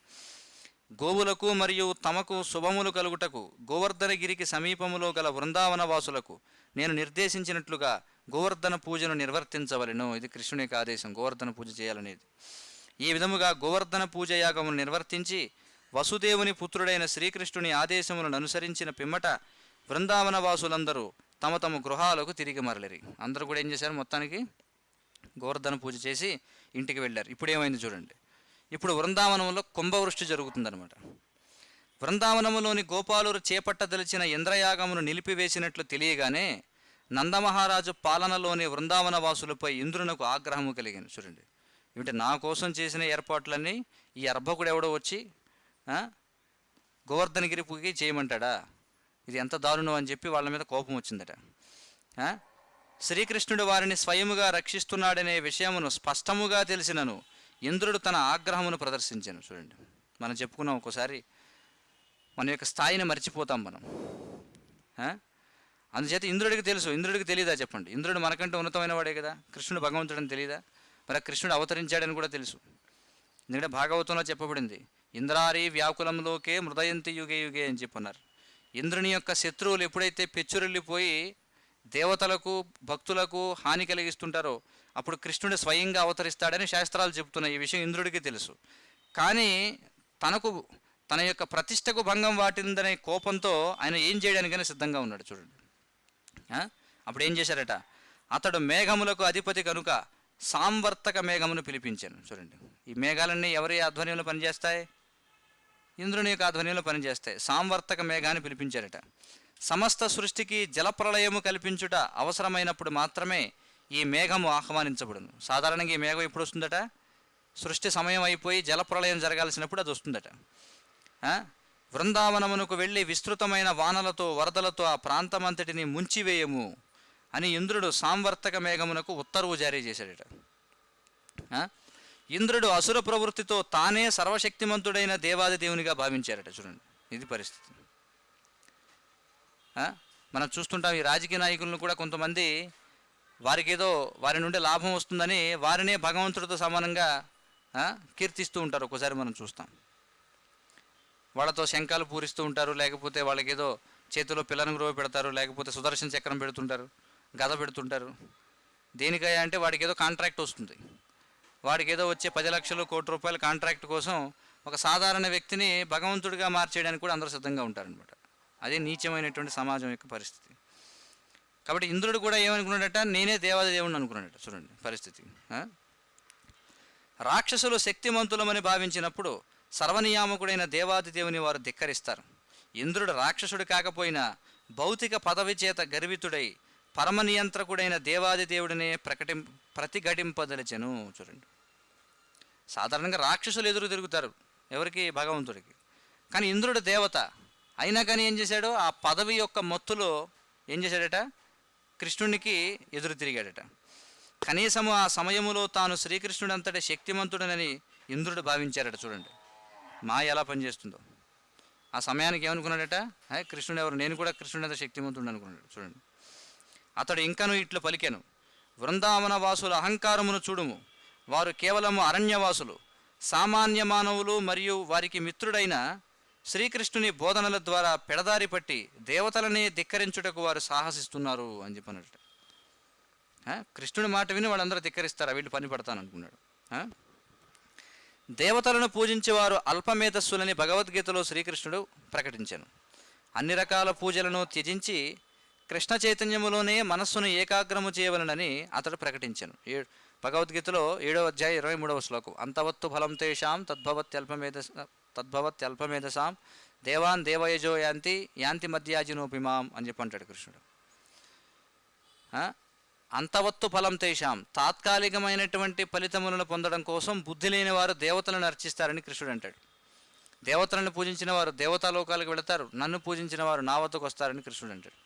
గోవులకు మరియు తమకు శుభములు కలుగుటకు గోవర్ధనగిరికి సమీపములో గల వృందావన వాసులకు నేను నిర్దేశించినట్లుగా గోవర్ధన పూజను నిర్వర్తించవలెను. ఇది కృష్ణుని యొక్క ఆదేశం, గోవర్ధన పూజ చేయాలనేది. ఈ విధముగా గోవర్ధన పూజ యాగమును నిర్వర్తించి వసుదేవుని పుత్రుడైన శ్రీకృష్ణుని ఆదేశములను అనుసరించిన పిమ్మట బృందావన వాసులందరూ తమ తమ గృహాలకు తిరిగి మరలిరి. అందరూ కూడా ఏం చేశారు? మొత్తానికి గోవర్ధన పూజ చేసి ఇంటికి వెళ్ళారు. ఇప్పుడు ఏమైంది చూడండి. ఇప్పుడు వృందావనంలో కుంభవృష్టి జరుగుతుందన్నమాట. వృందావనములోని గోపాలురు చేపట్టదలిచిన ఇంద్రయాగమును నిలిపివేసినట్లు తెలియగానే నందమహారాజు పాలనలోని వృందావన వాసులపై ఇంద్రునకు ఆగ్రహము కలిగింది. చూడండి, ఏమిటి? నా కోసం చేసిన ఏర్పాట్లన్నీ ఈ అర్భకుడు ఎవడో వచ్చి గోవర్ధనగిరికి చేయమంటాడా? ఇది ఎంత దారుణం అని చెప్పి వాళ్ళ మీద కోపం వచ్చిందట. శ్రీకృష్ణుడు వారిని స్వయముగా రక్షిస్తున్నాడనే విషయమును స్పష్టముగా తెలిసినను ఇంద్రుడు తన ఆగ్రహమును ప్రదర్శించాను. చూడండి, మనం చెప్పుకున్నాం ఒక్కోసారి మన యొక్క స్థాయిని మర్చిపోతాం మనం. అందుచేత ఇంద్రుడికి తెలుసు, ఇంద్రుడికి తెలియదా చెప్పండి? ఇంద్రుడు మనకంటే ఉన్నతమైన వాడే కదా, కృష్ణుడు భగవంతుడని తెలియదా? మరి కృష్ణుడు అవతరించాడని కూడా తెలుసు. ఎందుకంటే భాగవతంలో చెప్పబడింది, ఇంద్రారి వ్యాకులంలోకే మృదయంతి యుగే యుగే అని చెప్పున్నారు. ఇంద్రుని యొక్క శత్రువులు ఎప్పుడైతే పెచ్చురెళ్ళిపోయి దేవతలకు భక్తులకు హాని కలిగిస్తుంటారో అప్పుడు కృష్ణుడు స్వయంగా అవతరిస్తాడని శాస్త్రాలు చెబుతున్నాయి. ఈ విషయం ఇంద్రుడికి తెలుసు. కానీ తన యొక్క ప్రతిష్టకు భంగం వాటిందనే కోపంతో ఆయన ఏం చేయడానికైనా సిద్ధంగా ఉన్నాడు. చూడండి, అప్పుడు ఏం చేశారట? అతడు మేఘములకు అధిపతి కనుక సాంవర్తక మేఘమును పిలిపించాను. చూడండి, ఈ మేఘాలన్నీ ఎవరి ఆధ్వర్యంలో పనిచేస్తాయి? ఇంద్రుని యొక్క ఆధ్వర్యంలో పనిచేస్తాయి. సాంవర్తక మేఘాన్ని పిలిపించారట. సమస్త సృష్టికి జలప్రళయము కల్పించుట అవసరమైనప్పుడు మాత్రమే ఈ మేఘము ఆహ్వానించబడును. సాధారణంగా ఈ మేఘం ఎప్పుడు వస్తుందట? సృష్టి సమయం అయిపోయి జలప్రళయం జరగాల్సినప్పుడు అది వస్తుందట. బృందావనమునకు వెళ్ళి విస్తృతమైన వానలతో వరదలతో ఆ ప్రాంతమంతటిని ముంచివేయము అని ఇంద్రుడు సాంవర్తక మేఘమునకు ఉత్తర్వు జారీ చేశాడట. ఇంద్రుడు అసుర ప్రవృత్తితో తానే సర్వశక్తిమంతుడైన దేవాది దేవునిగా భావించారట. చూడండి, ఇది పరిస్థితి. మనం చూస్తుంటాం ఈ రాజకీయ నాయకులను కూడా కొంతమంది వారి నుండి లాభం వస్తుందని వారినే భగవంతుడితో సమానంగా కీర్తిస్తూ ఉంటారు. ఒక్కోసారి మనం చూస్తాం, వాళ్ళతో శంఖాలు పూరిస్తూ ఉంటారు, లేకపోతే వాళ్ళకి ఏదో చేతిలో పిల్లను గ్రోవ పెడతారు, లేకపోతే సుదర్శన చక్రం పెడుతుంటారు, గద పెడుతుంటారు. దేనికయ్యా అంటే వాడికి ఏదో కాంట్రాక్ట్ వస్తుంది, వాడికి ఏదో వచ్చే 10 లక్షలు కోటి రూపాయల కాంట్రాక్ట్ కోసం ఒక సాధారణ వ్యక్తిని భగవంతుడిగా మార్చేయడానికి కూడా అందరూ సిద్ధంగా ఉంటారనమాట. అదే నీచమైనటువంటి సమాజం యొక్క పరిస్థితి. కాబట్టి ఇంద్రుడు కూడా ఏమనుకున్నాడట, నేనే దేవాది దేవుడిని అనుకున్నాడట. చూడండి పరిస్థితి. రాక్షసులు శక్తిమంతులమని భావించినప్పుడు సర్వనియామకుడైన దేవాది దేవుని వారు ధిక్కరిస్తారు. ఇంద్రుడు రాక్షసుడు కాకపోయినా భౌతిక పదవి చేత గర్వితుడై పరమనియంత్రకుడైన దేవాది దేవుడినే ప్రతిఘటింపదలిచెను. చూడండి, సాధారణంగా రాక్షసులు ఎదురు తిరుగుతారు ఎవరికి? భగవంతుడికి. కానీ ఇంద్రుడు దేవత అయినా కానీ ఏం చేశాడు? ఆ పదవి యొక్క మత్తులో ఏం చేశాడట? కృష్ణునికి ఎదురు తిరిగాడట. కనీసము ఆ సమయములో తాను శ్రీకృష్ణుడు అంతటి శక్తిమంతుడనని ఇంద్రుడు భావించాడట. చూడండి మాయ ఎలా పనిచేస్తుందో. ఆ సమయానికి ఏమనుకున్నాడట? కృష్ణుడు ఎవరు? నేను కూడా కృష్ణుడు అంత శక్తిమంతుడు అనుకున్నాడు. చూడండి, అతడు ఇంకను ఇట్లు పలికెను, వృందావన వాసుల అహంకారమును చూడుము. వారు కేవలము అరణ్యవాసులు, సామాన్య మానవులు, మరియు వారికి మిత్రుడైన శ్రీకృష్ణుని బోధనల ద్వారా పెడదారి పట్టి దేవతలనే ధిక్కరించుటకు వారు సాహసిస్తున్నారు అని చెప్పినట్టు. కృష్ణుడి మాట విని వాళ్ళందరూ ధిక్కరిస్తారా? వీళ్ళు పని పడతాను అనుకున్నాడు. దేవతలను పూజించేవారు అల్పమేధస్సులని భగవద్గీతలో శ్రీకృష్ణుడు ప్రకటించాను. అన్ని రకాల పూజలను త్యజించి కృష్ణ చైతన్యములోనే మనస్సును ఏకాగ్రము చేయవలనని అతడు ప్రకటించాను. భగవద్గీతలో 7వ అధ్యాయం 23వ శ్లోకం. అంతవత్తు ఫలం తేషాం తద్భవత్యల్పమేధసాం దేవాన్ దేవయజో యాంతి మధ్యాజినోపిమాం అని చెప్పి అంటాడు కృష్ణుడు. అంతవత్తు ఫలం తేషాం, తాత్కాలికమైనటువంటి ఫలితములను పొందడం కోసం బుద్ధి లేని వారు దేవతలను అర్చిస్తారని కృష్ణుడు అంటాడు. దేవతలను పూజించిన వారు దేవతాలోకాలకు వెళతారు, నన్ను పూజించిన వారు నా వద్దకు వస్తారని కృష్ణుడు అంటాడు.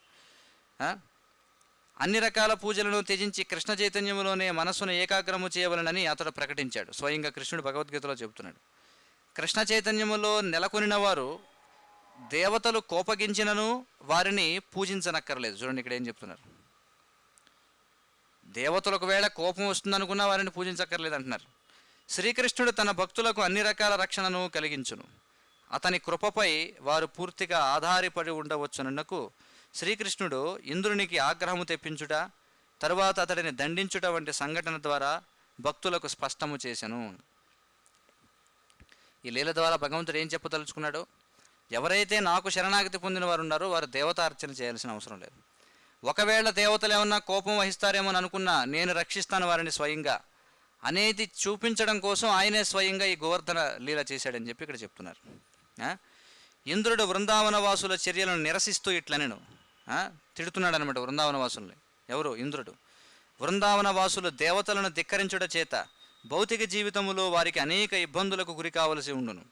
అన్ని రకాల పూజలను త్యజించి కృష్ణ చైతన్యములోనే మనస్సును ఏకాగ్రము చేయవలనని అతడు ప్రకటించాడు. స్వయంగా కృష్ణుడు భగవద్గీతలో చెబుతున్నాడు. కృష్ణ చైతన్యములో నెలకొనిన వారు దేవతలు కోపగించినను వారిని పూజించనక్కర్లేదు. చూడండి ఇక్కడ ఏం చెప్తున్నారు. దేవతలకు వేళ కోపం వస్తుందనుకున్నా వారిని పూజించక్కర్లేదు అంటున్నారు. శ్రీకృష్ణుడు తన భక్తులకు అన్ని రకాల రక్షణను కలిగించును. అతని కృపపై వారు పూర్తిగా ఆధారపడి ఉండవచ్చునకు శ్రీకృష్ణుడు ఇంద్రునికి ఆగ్రహము తెప్పించుట, తరువాత అతడిని దండించుట వంటి సంఘటన ద్వారా భక్తులకు స్పష్టము చేశాను. ఈ లీల ద్వారా భగవంతుడు ఏం చెప్పదలుచుకున్నాడు? ఎవరైతే నాకు శరణాగతి పొందిన వారు ఉన్నారో వారు దేవతార్చన చేయాల్సిన అవసరం లేదు. ఒకవేళ దేవతలు ఏమన్నా కోపం వహిస్తారేమో అని అనుకున్నా నేను రక్షిస్తాను వారిని స్వయంగా అనేది చూపించడం కోసం ఆయనే స్వయంగా ఈ గోవర్ధన లీల చేశాడని చెప్పి ఇక్కడ చెప్తున్నారు. ఇంద్రుడు వృందావనవాసుల చర్యలను నిరసిస్తూ ఇట్లనెను, తిడుతున్నాడు అనమాట వృందావనవాసుల్ని. ఎవరు? ఇంద్రుడు. వృందావనవాసులు దేవతలను ధిక్కరించుట చేత భౌతిక జీవితములో వారికి అనేక ఇబ్బందులకు గురి కావలసి ఉండును.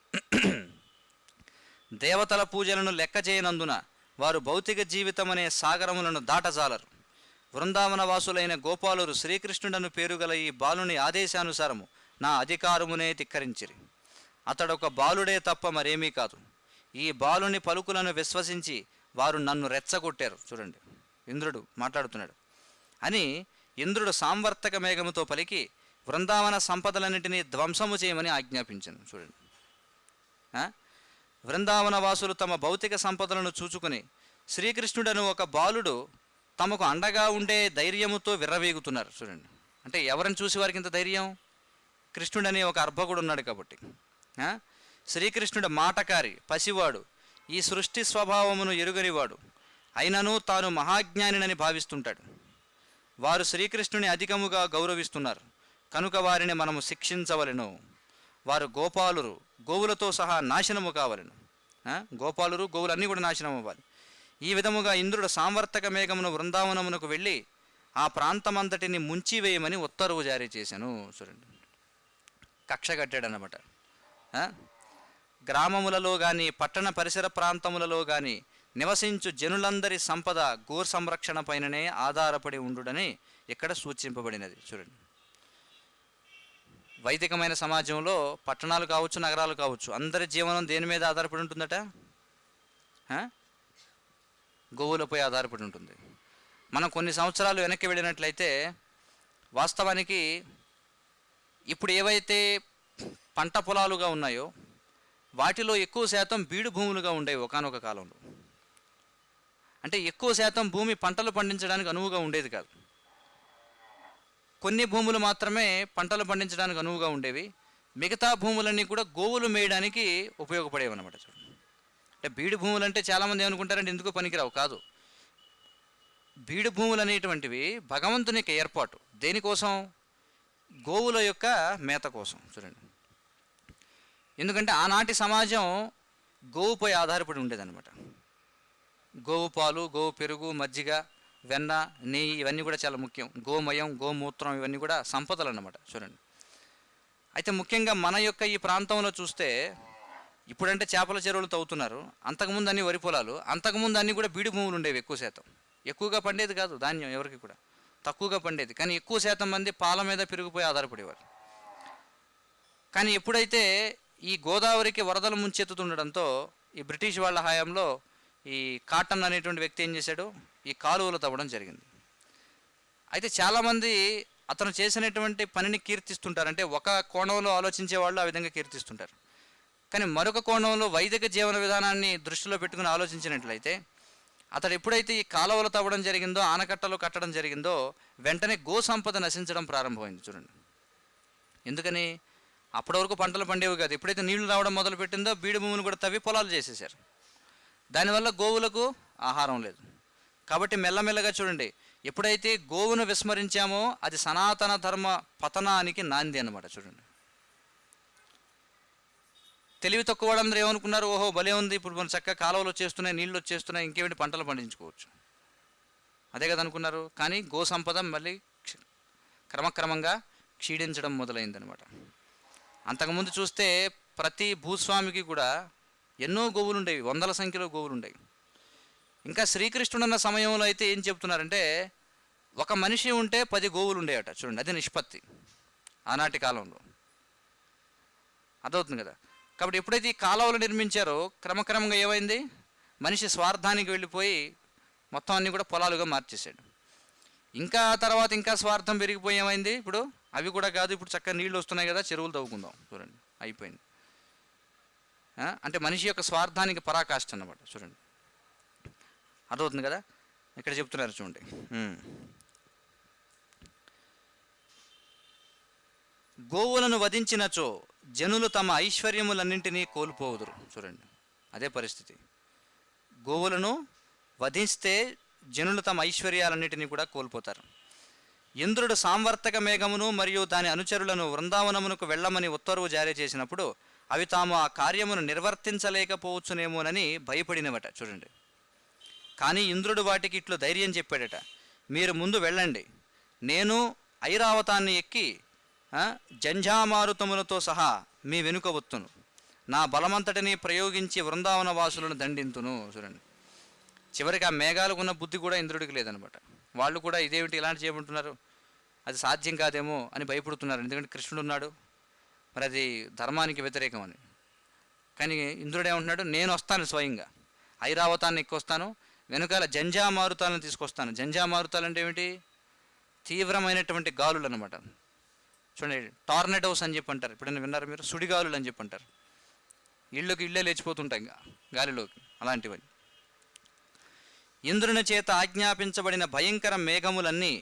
దేవతల పూజలను లెక్క చేయనందున వారు భౌతిక జీవితం అనే సాగరములను దాటజాలరు. వృందావనవాసులైన గోపాలురు శ్రీకృష్ణుడను పేరుగల ఈ బాలుని ఆదేశానుసారము నా అధికారమునే ధిక్కరించిరి. అతడొక బాలుడే తప్ప మరేమీ కాదు. ఈ బాలుని పలుకులను విశ్వసించి వారు నన్ను రెచ్చగొట్టారు. చూడండి, ఇంద్రుడు మాట్లాడుతున్నాడు అని ఇంద్రుడు సాంవర్తక మేఘముతో పలికి వృందావన సంపదలన్నింటినీ ధ్వంసము చేయమని ఆజ్ఞాపించాను. చూడండి, వృందావన వాసులు తమ భౌతిక సంపదలను చూచుకుని శ్రీకృష్ణుడను ఒక బాలుడు తమకు అండగా ఉండే ధైర్యముతో విర్రవీగుతున్నారు. చూడండి, అంటే ఎవరిని చూసి వారికి ఇంత ధైర్యం? కృష్ణుడని ఒక అర్భకుడు ఉన్నాడు కాబట్టి. శ్రీకృష్ణుడు మాటకారి, పసివాడు, ఈ సృష్టి స్వభావమును ఎరుగనివాడు, అయినను తాను మహాజ్ఞానినని భావిస్తుంటాడు. వారు శ్రీకృష్ణుని అధికముగా గౌరవిస్తున్నారు కనుక వారిని మనము శిక్షించవలెను. వారు గోపాలురు, గోవులతో సహా నాశనము కావలెను. గోపాలురు, గోవులన్నీ కూడా నాశనం అవ్వాలి. ఈ విధముగా ఇంద్రుడు సాంవర్తక మేఘమును వృందావనమునకు వెళ్ళి ఆ ప్రాంతమంతటిని ముంచివేయమని ఉత్తర్వు జారీ చేశాను. చూడండి, కక్ష కట్టాడనమాట. గ్రామములలో కానీ పట్టణ పరిసర ప్రాంతములలో కానీ నివసించు జనులందరి సంపద గో సంరక్షణ పైననే ఆధారపడి ఉండుడని ఇక్కడ సూచింపబడినది. చూడండి, వైదికమైన సమాజంలో పట్టణాలు కావచ్చు, నగరాలు కావచ్చు, అందరి జీవనం దేని మీద ఆధారపడి ఉంటుందట? గోవులపై ఆధారపడి ఉంటుంది. మనం కొన్ని సంవత్సరాలు వెనక్కి వెళ్ళినట్లయితే వాస్తవానికి ఇప్పుడు ఏవైతే పంట పొలాలుగా ఉన్నాయో వాటిలో ఎక్కువ శాతం బీడు భూములుగా ఉండేవి ఒకానొక కాలంలో. అంటే ఎక్కువ శాతం భూమి పంటలు పండించడానికి అనువుగా ఉండేది కాదు. కొన్ని భూములు మాత్రమే పంటలు పండించడానికి అనువుగా ఉండేవి. మిగతా భూములన్నీ కూడా గోవులు మేయడానికి ఉపయోగపడేవి అన్నమాట. చూడండి, అంటే బీడు భూములు అంటే చాలామంది ఏమనుకుంటారంటే ఎందుకు పనికిరావు. కాదు, బీడు భూములు అనేటువంటివి భగవంతుని యొక్క ఏర్పాటు. దేనికోసం? గోవుల యొక్క మేత కోసం. చూడండి, ఎందుకంటే ఆనాటి సమాజం గోవుపై ఆధారపడి ఉండేదన్నమాట. గోవు పాలు, గోవు పెరుగు, మజ్జిగ, వెన్న, నెయ్యి ఇవన్నీ కూడా చాలా ముఖ్యం. గోమయం, గోమూత్రం ఇవన్నీ కూడా సంపదలు అన్నమాట. చూడండి, అయితే ముఖ్యంగా మన యొక్క ఈ ప్రాంతంలో చూస్తే ఇప్పుడంటే చేపల చెరువులు తవ్వుతున్నారు. అంతకుముందు అన్ని వరి పొలాలు, అంతకుముందు అన్నీ కూడా బీడు భూములు ఉండేవి. ఎక్కువ శాతం ఎక్కువగా పండేది కాదు ధాన్యం, ఎవరికి కూడా తక్కువగా పండేది. కానీ ఎక్కువ శాతం మంది పాల మీద పెరిగిపోయి ఆధారపడేవారు. కానీ ఎప్పుడైతే ఈ గోదావరికి వరదలు ముంచెత్తుతుండడంతో ఈ బ్రిటిష్ వాళ్ళ హయాంలో ఈ కాటన్ అనేటువంటి వ్యక్తి ఏం చేశాడు, ఈ కాలువలు తవ్వడం జరిగింది. అయితే చాలామంది అతను చేసినటువంటి పనిని కీర్తిస్తుంటారు. అంటే ఒక కోణంలో ఆలోచించే వాళ్ళు ఆ విధంగా కీర్తిస్తుంటారు. కానీ మరొక కోణంలో వైదిక జీవన విధానాన్ని దృష్టిలో పెట్టుకుని ఆలోచించినట్లయితే అతడు ఎప్పుడైతే ఈ కాలువలు తవ్వడం జరిగిందో, ఆనకట్టలు కట్టడం జరిగిందో, వెంటనే గో సంపద నశించడం ప్రారంభమైంది. చూడండి, ఎందుకని? అప్పటి వరకు పంటలు పండేవి కాదు. ఎప్పుడైతే నీళ్లు రావడం మొదలుపెట్టిందో బీడు భూములు కూడా తవ్వి పొలాలు చేసేసారు. దానివల్ల గోవులకు ఆహారం లేదు. కాబట్టి మెల్లమెల్లగా చూడండి, ఎప్పుడైతే గోవును విస్మరించామో అది సనాతన ధర్మ పతనానికి నాంది అన్నమాట. చూడండి, తెలివి తక్కువ వాళ్ళందరూ ఏమనుకున్నారు, ఓహో భలే ఉంది, ఇప్పుడు మనం చక్కగా కాలువలు వచ్చేస్తున్నాయి, నీళ్ళు వచ్చేస్తున్నాయి, ఇంకేమిటి పంటలు పండించుకోవచ్చు, అదే కదా అనుకున్నారు. కానీ గో సంపద మళ్ళీ క్రమక్రమంగా క్షీణించడం మొదలైందనమాట. అంతకుముందు చూస్తే ప్రతి భూస్వామికి కూడా ఎన్నో గోవులు ఉండేవి, వందల సంఖ్యలో గోవులు ఉండేవి. ఇంకా శ్రీకృష్ణుడున్న సమయంలో అయితే ఏం చెప్తున్నారంటే ఒక మనిషి ఉంటే 10 గోవులు ఉండేవట. చూడండి, అది నిష్పత్తి ఆనాటి కాలంలో. అర్థమవుతుంది కదా. కాబట్టి ఎప్పుడైతే ఈ కాలువలు నిర్మించారో క్రమక్రమంగా ఏమైంది, మనిషి స్వార్థానికి వెళ్ళిపోయి మొత్తం అన్నీ కూడా పొలాలుగా మార్చేశాడు. ఇంకా తర్వాత ఇంకా స్వార్థం పెరిగిపోయి ఏమైంది, ఇప్పుడు అవి కూడా కాదు, ఇప్పుడు చక్కగా నీళ్ళు వస్తున్నాయి కదా, చెరువులు తవ్వుకుందాం. చూడండి, అయిపోయింది. అంటే మనిషి యొక్క స్వార్థానికి పరాకాష్ట అన్నమాట. చూడండి, అర్థమవుతుంది కదా. ఇక్కడ చెప్తున్నారు చూడండి, గోవులను వధించినచో జనులు తమ ఐశ్వర్యములన్నింటినీ కోల్పోవుదురు. చూడండి, అదే పరిస్థితి. గోవులను వధిస్తే జనులు తమ ఐశ్వర్యాలన్నింటినీ కూడా కోల్పోతారు. ఇంద్రుడు సాంవర్తక మేఘమును మరియు దాని అనుచరులను వృందావనమునకు వెళ్ళమని ఉత్తర్వు జారీ చేసినప్పుడు అవి తాము ఆ కార్యమును నిర్వర్తించలేకపోవచ్చునేమోనని భయపడినవట. చూడండి, కానీ ఇంద్రుడు వాటికి ఇట్లు ధైర్యం చెప్పాడట, మీరు ముందు వెళ్ళండి, నేను ఐరావతాన్ని ఎక్కి జంఝామారుతములతో సహా మీ వెనుక వత్తును, నా బలమంతటిని ప్రయోగించి వృందావన వాసులను దండింతును. చూడండి, చివరికి ఆ మేఘాలకు ఉన్న బుద్ధి కూడా ఇంద్రుడికి లేదనమాట. వాళ్ళు కూడా ఇదేమిటి ఇలాంటి చేయమంటున్నారు, అది సాధ్యం కాదేమో అని భయపడుతున్నారు. ఎందుకంటే కృష్ణుడు ఉన్నాడు, మరి అది ధర్మానికి వ్యతిరేకం అని. కానీ ఇంద్రుడు ఏమంటున్నాడు, నేను వస్తాను స్వయంగా, ఐరావతాన్ని ఎక్కొస్తాను, వెనుకాల జంఝామారుతాలను తీసుకొస్తాను. జంఝామారుతాలు అంటే ఏమిటి, తీవ్రమైనటువంటి గాలులు అనమాట. చూడండి, టార్నడోస్ అని చెప్పి అంటారు, ఎప్పుడైనా విన్నారు మీరు? సుడిగాలులు అని చెప్పి అంటారు. ఇళ్ళే లేచిపోతుంటాయి గాలిలోకి, అలాంటివన్నీ. ఇంద్రుని చేత ఆజ్ఞాపించబడిన భయంకర మేఘములన్నీ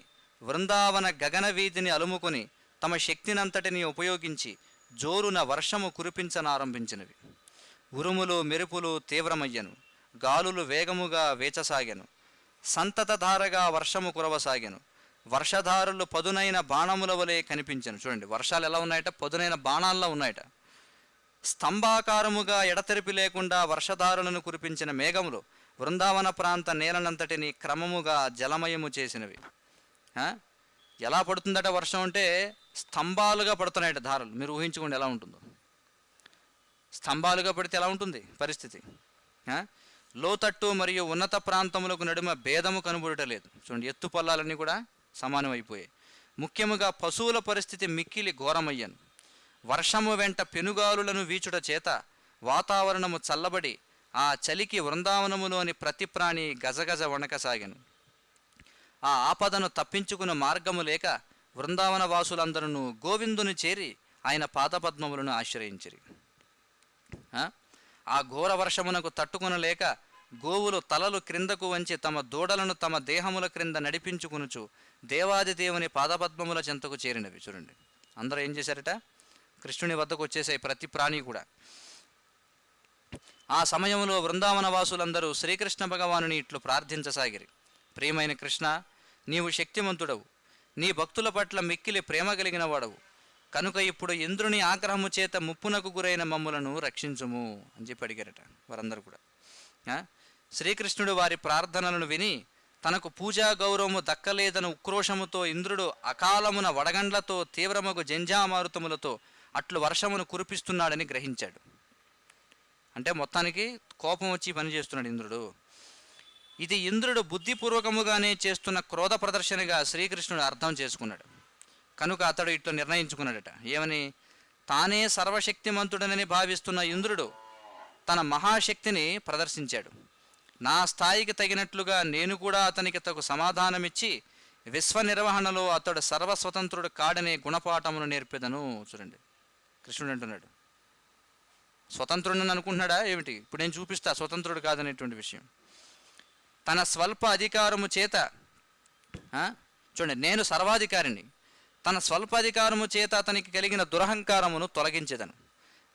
వృందావన గగన వీధిని అలుముకొని తమ శక్తినంతటిని ఉపయోగించి జోరున వర్షము కురిపించనారంభించినవి. ఉరుములు మెరుపులు తీవ్రమయ్యను, గాలులు వేగముగా వేచసాగెను, సంతతధారగా వర్షము కురవసాగెను, వర్షధారులు పదునైన బాణముల వలె కనిపించను. చూడండి, వర్షాలు ఎలా ఉన్నాయట, పదునైన బాణాల్లో ఉన్నాయట. స్తంభాకారముగా ఎడతెరిపి లేకుండా వర్షధారులను కురిపించిన మేఘములు వృందావన ప్రాంత నేలనంతటిని క్రమముగా జలమయము చేసినవి. ఎలా పడుతుందట వర్షం అంటే, స్తంభాలుగా పడుతున్నాయట ధారలు. మీరు ఊహించుకోండి ఎలా ఉంటుందో. స్తంభాలుగా పడితే ఎలా ఉంటుంది పరిస్థితి. లోతట్టు మరియు ఉన్నత ప్రాంతములకు నడుమ భేదము కనబడటలేదు. చూడండి, ఎత్తు పల్లాలన్నీ కూడా సమానం అయిపోయాయి. ముఖ్యముగా పశువుల పరిస్థితి మిక్కిలి ఘోరమయ్యను. వర్షము వెంట పెనుగాలులను వీచుట చేత వాతావరణము చల్లబడి ఆ చలికి వృందావనములోని ప్రతి ప్రాణి గజగజ వణకసాగెను. ఆ ఆపదను తప్పించుకున్న మార్గము లేక వృందావన వాసులందరూ గోవిందుని చేరి ఆయన పాదపద్మములను ఆశ్రయించిరి. ఆ ఘోర వర్షమునకు తట్టుకొనలేక గోవులు తలలు క్రిందకు వంచి తమ దూడలను తమ దేహముల క్రింద నడిపించుకునుచు దేవాది దేవుని పాదపద్మముల చెంతకు చేరినవి. చూడండి, అందరూ ఏం చేశారట, కృష్ణుని వద్దకు వచ్చేసాయి ప్రతి ప్రాణి కూడా. ఆ సమయంలో వృందావన వాసులందరూ శ్రీకృష్ణ భగవానుని ఇట్లు ప్రార్థించసాగిరి, ప్రియమైన కృష్ణ, నీవు శక్తిమంతుడవు, నీ భక్తుల పట్ల మిక్కిలి ప్రేమ కలిగిన వాడవు, కనుక ఇప్పుడు ఇంద్రుని ఆగ్రహము చేత ముప్పునకు గురైన మమ్ములను రక్షించుము అని చెప్పి అడిగారట వారందరూ కూడా. శ్రీకృష్ణుడు వారి ప్రార్థనలను విని తనకు పూజా గౌరవము దక్కలేదను ఉక్రోషముతో ఇంద్రుడు అకాలమున వడగండ్లతో తీవ్రమగు జంజామారుతములతో అట్లు వర్షమును కురిపిస్తున్నాడని గ్రహించాడు. అంటే మొత్తానికి కోపం వచ్చి పని చేస్తున్నాడు ఇంద్రుడు. ఇది ఇంద్రుడు బుద్ధిపూర్వకముగానే చేస్తున్న క్రోధ ప్రదర్శనగా శ్రీకృష్ణుడు అర్థం చేసుకున్నాడు. కనుక అతడు ఇట్లు నిర్ణయించుకున్నాడట, ఏమని? తానే సర్వశక్తిమంతుడనని భావిస్తున్న ఇంద్రుడు తన మహాశక్తిని ప్రదర్శించాడు. నా స్థాయికి తగినట్లుగా నేను కూడా అతనికి తగు సమాధానమిచ్చి విశ్వ నిర్వహణలో అతడు సర్వస్వతంత్రుడు కాడనే గుణపాఠమును నేర్పేదను. చూడండి, కృష్ణుడు అంటున్నాడు, స్వతంత్రుడిని అనుకుంటున్నాడా ఏమిటి? ఇప్పుడు నేను చూపిస్తా స్వతంత్రుడు కాదనేటువంటి విషయం. తన స్వల్ప అధికారము చేత చూడండి, నేను సర్వాధికారిని, తన స్వల్పాధికారము చేత అతనికి కలిగిన దురహంకారమును తొలగించేదను.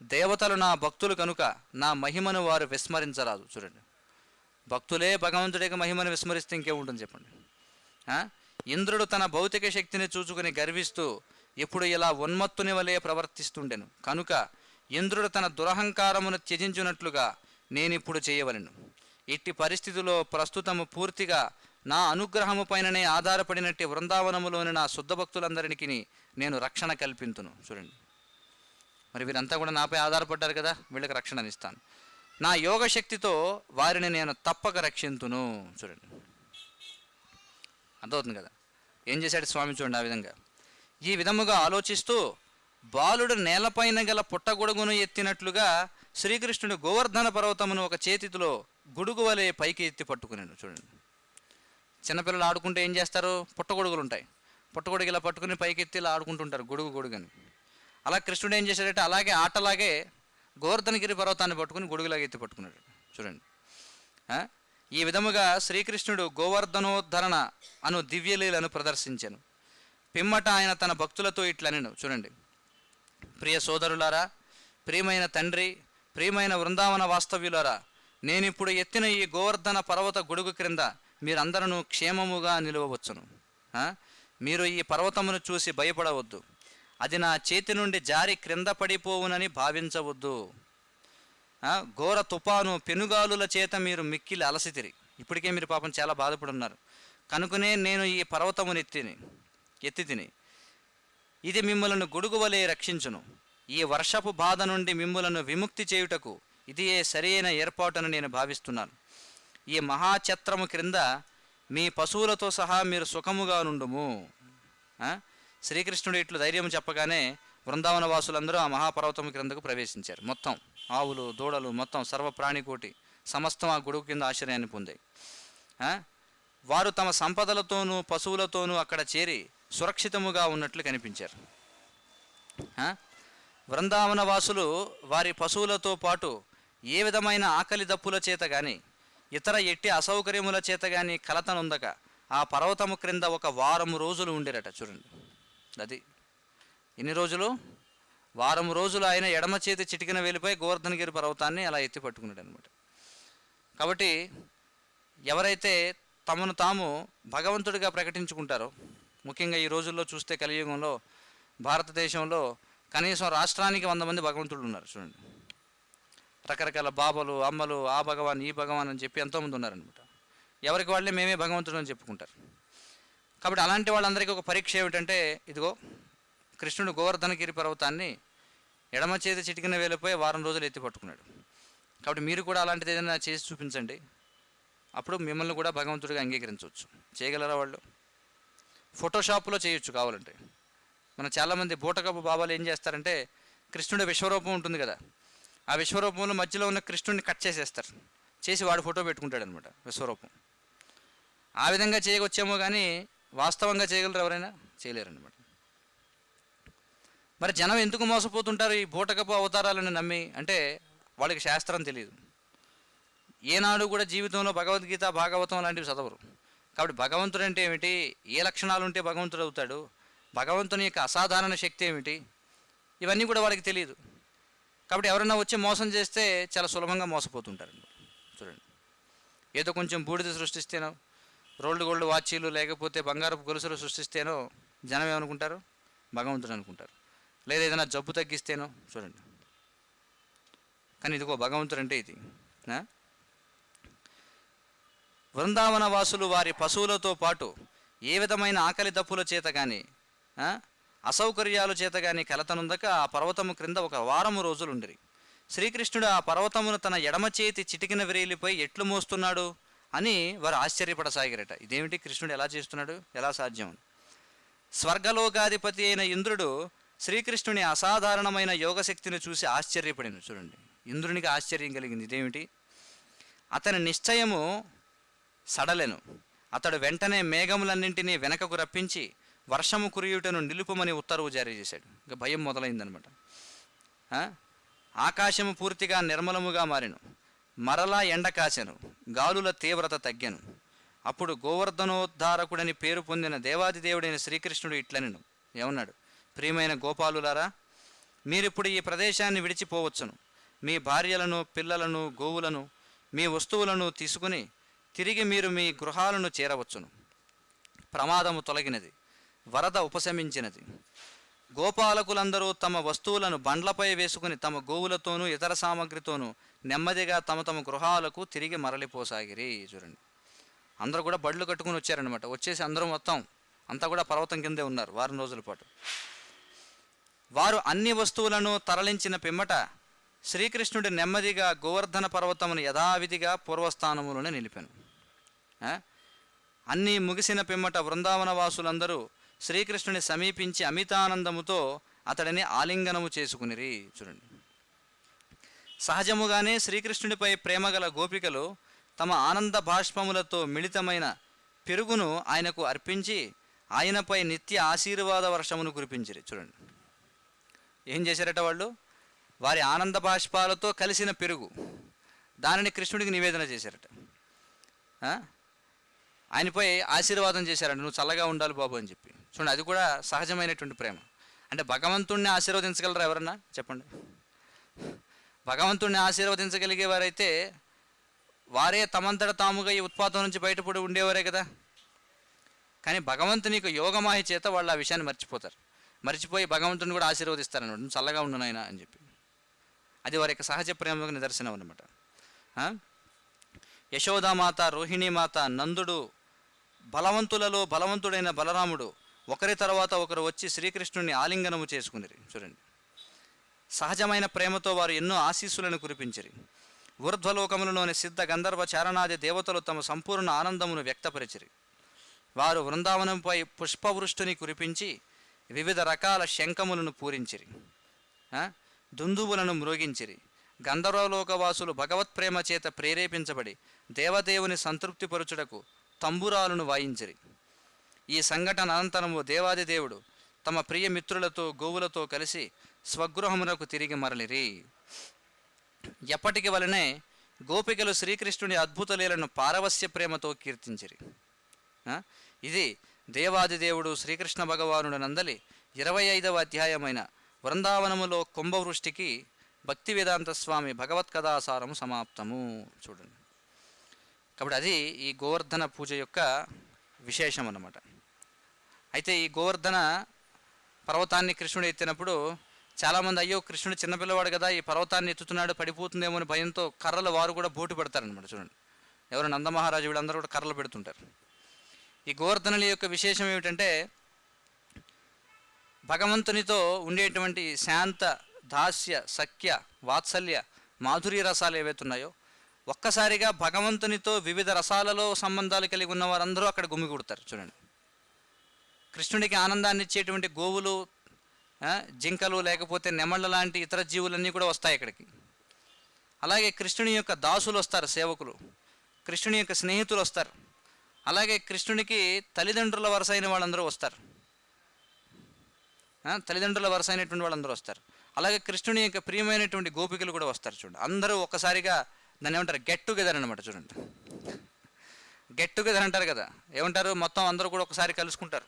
దేవతలు నా భక్తులు కనుక నా మహిమను వారు విస్మరించరాదు. చూడండి, భక్తులే భగవంతుడికి మహిమను విస్మరిస్తే ఇంకేముంటుంది చెప్పండి. ఇంద్రుడు తన భౌతిక శక్తిని చూచుకుని గర్విస్తూ ఇప్పుడు ఇలా ఉన్మత్తుని వలె ప్రవర్తిస్తుండెను. కనుక ఇంద్రుడు తన దురహంకారమును త్యజించినట్లుగా నేనిప్పుడు చేయవలెను. ఇట్టి పరిస్థితిలో ప్రస్తుతము పూర్తిగా నా అనుగ్రహము పైననే ఆధారపడినట్టు బృందావనములోని నా శుద్ధ భక్తులందరికీ నేను రక్షణ కల్పింతును. చూడండి, మరి వీరంతా కూడా నాపై ఆధారపడ్డారు కదా, వీళ్ళకి రక్షణ ఇస్తాను. నా యోగ శక్తితో వారిని నేను తప్పక రక్షింతును. చూడండి, అర్థమవుతుంది కదా ఏం చేశాడు స్వామి. చూడండి, ఆ విధంగా ఈ విధముగా ఆలోచిస్తూ బాలుడు నేలపైన గల పుట్టగొడుగును ఎత్తినట్లుగా శ్రీకృష్ణుడు గోవర్ధన పర్వతమును ఒక చేతిలో గొడుగు వలె పైకి ఎత్తి పట్టుకున్నాడు. చూడండి, చిన్నపిల్లలు ఆడుకుంటే ఏం చేస్తారు? పుట్టగొడుగులు ఉంటాయి, పుట్టగొడుగు ఇలా పట్టుకుని పైకి ఎత్తి ఇలా ఆడుకుంటుంటారు, గొడుగుని. అలా కృష్ణుడు ఏం చేశాడంటే అలాగే ఆటలాగే గోవర్ధనగిరి పర్వతాన్ని పట్టుకుని గొడుగులాగా ఎత్తి పట్టుకున్నాడు. చూడండి, ఈ విధముగా శ్రీకృష్ణుడు గోవర్ధనోద్ధరణ అను దివ్యలీలను ప్రదర్శించాను. పిమ్మట ఆయన తన భక్తులతో ఇట్లనెను. చూడండి, ప్రియ సోదరులారా, ప్రియమైన తండ్రి, ప్రియమైన వృందావన వాస్తవ్యులారా, నేనిప్పుడు ఎత్తిన ఈ గోవర్ధన పర్వత గొడుగు క్రింద మీరందరూ క్షేమముగా నిలవవచ్చును. మీరు ఈ పర్వతమును చూసి భయపడవద్దు, అది నా చేతి నుండి జారి క్రింద పడిపోవునని భావించవద్దు. ఘోర తుపాను పెనుగాలుల చేత మీరు మిక్కిలి అలసితిరి, ఇప్పటికే మీరు పాపం చాలా బాధపడున్నారు. కనుకనే నేను ఈ పర్వతమును ఎత్తి తిని ఇది మిమ్మలను గొడుగు వలె రక్షించును. ఈ వర్షపు బాధ నుండి మిమ్మలను విముక్తి చేయుటకు ఇది సరైన ఏర్పాటును నేను భావిస్తున్నాను. ఈ మహాఛత్రము క్రింద మీ పశువులతో సహా మీరు సుఖముగా నుండుము. శ్రీకృష్ణుడు ఇట్లు ధైర్యం చెప్పగానే బృందావన వాసులందరూ ఆ మహాపర్వతము క్రిందకు ప్రవేశించారు. మొత్తం ఆవులు, దూడలు, మొత్తం సర్వప్రాణికోటి సమస్తం ఆ గొడుగు కింద ఆశ్రయాన్ని పొందాయి. వారు తమ సంపదలతోనూ పశువులతోనూ అక్కడ చేరి సురక్షితముగా ఉన్నట్లు కనిపించారు. బృందావన వాసులు వారి పశువులతో పాటు ఏ విధమైన ఆకలి దప్పుల చేత కానీ ఇతర ఎట్టి అసౌకర్యముల చేత కానీ కలతనుందక ఆ పర్వతము క్రింద ఒక వారం రోజులు ఉండేరట. చూడండి, అది ఎన్ని రోజులు? వారం రోజులు ఆయన ఎడమ చేతి చిటికిన వేలిపై గోవర్ధనగిరి పర్వతాన్ని అలా ఎత్తి పట్టుకున్నాడు అనమాట. కాబట్టి ఎవరైతే తమను తాము భగవంతుడిగా ప్రకటించుకుంటారో, ముఖ్యంగా ఈ రోజుల్లో చూస్తే కలియుగంలో భారతదేశంలో కనీసం రాష్ట్రానికి 100 మంది భగవంతుడు ఉన్నారు. చూడండి, రకరకాల బాబాలు, అమ్మలు, ఆ భగవాన్, ఈ భగవాన్ అని చెప్పి ఎంతోమంది ఉన్నారనమాట. ఎవరికి వాళ్ళే మేమే భగవంతుడు అని చెప్పుకుంటారు. కాబట్టి అలాంటి వాళ్ళందరికీ ఒక పరీక్ష ఏమిటంటే, ఇదిగో కృష్ణుడు గోవర్ధనగిరి పర్వతాన్ని ఎడమ చేతి చిటికిన వేలపై వారం రోజులు ఎత్తి పట్టుకున్నాడు. కాబట్టి మీరు కూడా అలాంటిది ఏదైనా చేసి చూపించండి, అప్పుడు మిమ్మల్ని కూడా భగవంతుడిగా అంగీకరించవచ్చు. చేయగలరా వాళ్ళు? ఫోటోషాప్లో చేయొచ్చు కావాలంటే. మన చాలామంది బూటకపు బాబాలు ఏం చేస్తారంటే, కృష్ణుడి విశ్వరూపం ఉంటుంది కదా, ఆ విశ్వరూపంలో మధ్యలో ఉన్న కృష్ణుడిని కట్ చేసేస్తారు, చేసి వాడు ఫోటో పెట్టుకుంటాడు అనమాట విశ్వరూపం. ఆ విధంగా చేయవచ్చేమో కానీ వాస్తవంగా చేయగలరు ఎవరైనా? చేయలేరన్నమాట. మరి జనం ఎందుకు మోసపోతుంటారు ఈ బూటకపు అవతారాలను నమ్మి? అంటే వాళ్ళకి శాస్త్రం తెలియదు, ఏనాడు కూడా జీవితంలో భగవద్గీత, భాగవతం లాంటివి చదవరు. కాబట్టి భగవంతుడు అంటే ఏమిటి, ఏ లక్షణాలు ఉంటే భగవంతుడు అవుతాడు, భగవంతుని యొక్క అసాధారణ శక్తి ఏమిటి, ఇవన్నీ కూడా వాళ్ళకి తెలియదు. కాబట్టి ఎవరైనా వచ్చి మోసం చేస్తే చాలా సులభంగా మోసపోతుంటారు. చూడండి, ఏదో కొంచెం బూడిద సృష్టిస్తేనో రోల్డ్ గోల్డ్ వాచీలు లేకపోతే బంగారపు గొలుసులు సృష్టిస్తేనో జనం ఏమనుకుంటారు? భగవంతుడు అనుకుంటారు. లేదా ఏదైనా జబ్బు తగ్గిస్తేనో చూడండి. కానీ ఇదిగో భగవంతుడు అంటే ఇది. బృందావన వాసులు వారి పశువులతో పాటు ఏ విధమైన ఆకలి దప్పుల చేత కానీ అసౌకర్యాల చేత కానీ కలతనుందక ఆ పర్వతము క్రింద ఒక వారము రోజులు ఉండిరి. శ్రీకృష్ణుడు ఆ పర్వతమును తన ఎడమ చేతి చిటికిన వ్రేలిపై ఎట్లు మోస్తున్నాడు అని వారు ఆశ్చర్యపడసాగిరట. ఇదేమిటి, కృష్ణుడు ఎలా చేస్తున్నాడు, ఎలా సాధ్యం? స్వర్గలోకాధిపతి అయిన ఇంద్రుడు శ్రీకృష్ణుని అసాధారణమైన యోగశక్తిని చూసి ఆశ్చర్యపడింది. చూడండి, ఇంద్రునికి ఆశ్చర్యం కలిగింది. ఇదేమిటి? అతని నిశ్చయము సడలెను. అతడు వెంటనే మేఘములన్నింటినీ వెనకకు రప్పించి వర్షము కురియుటను నిలుపుమని ఉత్తర్వు జారీ చేశాడు. ఇంకా భయం మొదలైందనమాట. ఆకాశము పూర్తిగా నిర్మలముగా మారెను. మరలా ఎండ కాచెను. గాలుల తీవ్రత తగ్గెను. అప్పుడు గోవర్ధనోద్ధారకుడని పేరు పొందిన దేవాదిదేవుడైన శ్రీకృష్ణుడు ఇట్లనెను. ఏమన్నాడు? ప్రియమైన గోపాలులారా, మీరిప్పుడు ఈ ప్రదేశాన్ని విడిచిపోవచ్చును. మీ భార్యలను, పిల్లలను, గోవులను, మీ వస్తువులను తీసుకుని తిరిగి మీరు మీ గృహాలను చేరవచ్చును. ప్రమాదము తొలగినది, వరద ఉపశమించినది. గోపాలకులందరూ తమ వస్తువులను బండ్లపై వేసుకుని తమ గోవులతోనూ ఇతర సామగ్రితోనూ నెమ్మదిగా తమ తమ గృహాలకు తిరిగి మరలిపోసాగిరి. చూడండి, అందరూ కూడా బళ్ళు కట్టుకుని వచ్చారనమాట. వచ్చేసి అందరూ మొత్తం అంతా కూడా పర్వతం కిందే ఉన్నారు వారం రోజుల పాటు. వారు అన్ని వస్తువులను తరలించిన పిమ్మట శ్రీకృష్ణుడి నెమ్మదిగా గోవర్ధన పర్వతమును యథావిధిగా పూర్వస్థానములను నిలిపాను. అన్నీ ముగిసిన పిమ్మట బృందావన వాసులందరూ శ్రీకృష్ణుని సమీపించి అమితానందముతో అతడిని ఆలింగనము చేసుకునిరి. చూడండి, సహజముగానే శ్రీకృష్ణుడిపై ప్రేమగల గోపికలు తమ ఆనంద బాష్పములతో మిళితమైన పెరుగును ఆయనకు అర్పించి ఆయనపై నిత్య ఆశీర్వాద వర్షమును కురిపించిరి. చూడండి, ఏం చేశారట వాళ్ళు? వారి ఆనంద బాష్పాలతో కలిసిన పెరుగు, దానిని కృష్ణుడికి నివేదన చేశారట. ఆయనపై ఆశీర్వాదం చేశారంట, నువ్వు చల్లగా ఉండాలి బాబు అని చెప్పి. చూడండి, అది కూడా సహజమైనటువంటి ప్రేమ. అంటే భగవంతుణ్ణి ఆశీర్వదించగలరా ఎవరన్నా? చెప్పండి. భగవంతుణ్ణి ఆశీర్వదించగలిగేవారైతే వారే తమంతట తాముగా ఈ ఉత్పాతం నుంచి బయటపడి ఉండేవారే కదా. కానీ భగవంతునికి యోగమాహి చేత వాళ్ళు ఆ విషయాన్ని మర్చిపోతారు. మర్చిపోయి భగవంతుని కూడా ఆశీర్వదిస్తారన్నమాట, నువ్వు చల్లగా ఉండు నాయనా అని చెప్పి. అది వారి యొక్క సహజ ప్రేమకు నిదర్శనం అన్నమాట. యశోదామాత, రోహిణీమాత, నందుడు, బలవంతులలో బలవంతుడైన బలరాముడు ఒకరి తర్వాత ఒకరు వచ్చి శ్రీకృష్ణుడిని ఆలింగనము చేసుకునిరి. చూడండి, సహజమైన ప్రేమతో వారు ఎన్నో ఆశీస్సులను కురిపించిరి. ఊర్ధ్వలోకములలోని సిద్ధ గంధర్వ చారణాది దేవతలు తమ సంపూర్ణ ఆనందమును వ్యక్తపరిచిరి. వారు బృందావనంపై పుష్పవృష్టిని కురిపించి వివిధ రకాల శంఖములను పూరించిరి, దుందువులను మ్రోగించిరి. గంధర్వలోకవాసులు భగవత్ప్రేమ చేత ప్రేరేపించబడి దేవదేవుని సంతృప్తిపరుచుటకు తంబురాలను వాయించిరి. ఈ సంఘటన అనంతరము దేవాదిదేవుడు తమ ప్రియ మిత్రులతో గోవులతో కలిసి స్వగృహమునకు తిరిగి మరలిరి. ఎప్పటికి వలనే గోపికలు శ్రీకృష్ణుని అద్భుత లీలను పారవస్య ప్రేమతో కీర్తించిరి. ఇది దేవాదిదేవుడు శ్రీకృష్ణ భగవానుడు నందలి 25వ అధ్యాయమైన వృందావనములో కుంభవృష్టికి భక్తి వేదాంత స్వామి భగవత్కథాసారము సమాప్తము. చూడండి, కాబట్టి అది ఈ గోవర్ధన పూజ యొక్క విశేషం అన్నమాట. అయితే ఈ గోవర్ధన పర్వతాన్ని కృష్ణుడు ఎత్తినప్పుడు చాలామంది, అయ్యో కృష్ణుడు చిన్నపిల్లవాడు కదా, ఈ పర్వతాన్ని ఎత్తుతున్నాడు పడిపోతుందేమో అని భయంతో కర్రలు వారు కూడా బోటు పెడతారనమాట. చూడండి, ఎవరు నందమహారాజు వీళ్ళందరూ కూడా కర్రలు పెడుతుంటారు. ఈ గోవర్ధనుల యొక్క విశేషం ఏమిటంటే భగవంతునితో ఉండేటువంటి శాంత, దాస్య, సఖ్య, వాత్సల్య, మాధుర్య రసాలు ఏవైతున్నాయో ఒక్కసారిగా భగవంతునితో వివిధ రసాలలో సంబంధాలు కలిగి ఉన్న వారందరూ అక్కడ గుమిగూడతారు. చూడండి, కృష్ణుడికి ఆనందాన్ని ఇచ్చేటువంటి గోవులు, జింకలు, లేకపోతే నెమళ్ళ లాంటి ఇతర జీవులన్నీ కూడా వస్తాయి ఇక్కడికి. అలాగే కృష్ణుని యొక్క దాసులు వస్తారు, సేవకులు, కృష్ణుని యొక్క స్నేహితులు వస్తారు. అలాగే కృష్ణునికి తల్లిదండ్రుల వరుస అయిన వాళ్ళందరూ వస్తారు, తల్లిదండ్రుల వరుస అయినటువంటి వాళ్ళందరూ వస్తారు. అలాగే కృష్ణుని యొక్క ప్రియమైనటువంటి గోపికలు కూడా వస్తారు. చూడండి, అందరూ ఒక్కసారిగా దాన్ని ఏమంటారు, గెట్ టుగెదర్ అనమాట. చూడండి, గెట్ టుగెదర్ అంటారు కదా, ఏమంటారు, మొత్తం అందరూ కూడా ఒకసారి కలుసుకుంటారు.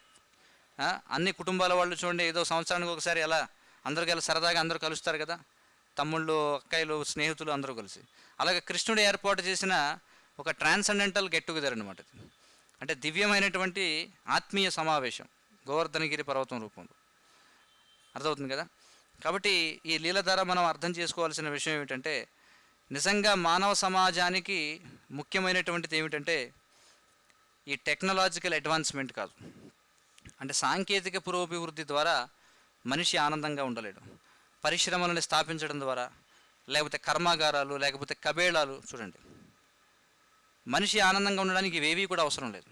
అన్ని కుటుంబాల వాళ్ళు చూడండి, ఏదో సంవత్సరానికి ఒకసారి అలా అందరూ కలిసి సరదాగా అందరూ కలుస్తారు కదా, తమ్ముళ్ళు, అక్కయ్యలు, స్నేహితులు అందరూ కలిసి. అలాగే కృష్ణుడు ఏర్పాటు చేసిన ఒక ట్రాన్సెండెంటల్ గెట్ టుగెదర్ అనమాట. అంటే దివ్యమైనటువంటి ఆత్మీయ సమావేశం గోవర్ధనగిరి పర్వతం రూపంలో. అర్థమవుతుంది కదా. కాబట్టి ఈ లీల ద్వారా మనం అర్థం చేసుకోవాల్సిన విషయం ఏమిటంటే, నిజంగా మానవ సమాజానికి ముఖ్యమైనటువంటిది ఏమిటంటే ఈ టెక్నాలజికల్ అడ్వాన్స్మెంట్ కాదు. అంటే సాంకేతిక పురోభివృద్ధి ద్వారా మనిషి ఆనందంగా ఉండలేడు. పరిశ్రమలను స్థాపించడం ద్వారా, లేకపోతే కర్మాగారాలు, లేకపోతే కబేళాలు, చూడండి, మనిషి ఆనందంగా ఉండడానికి ఇవేవీ కూడా అవసరం లేదు.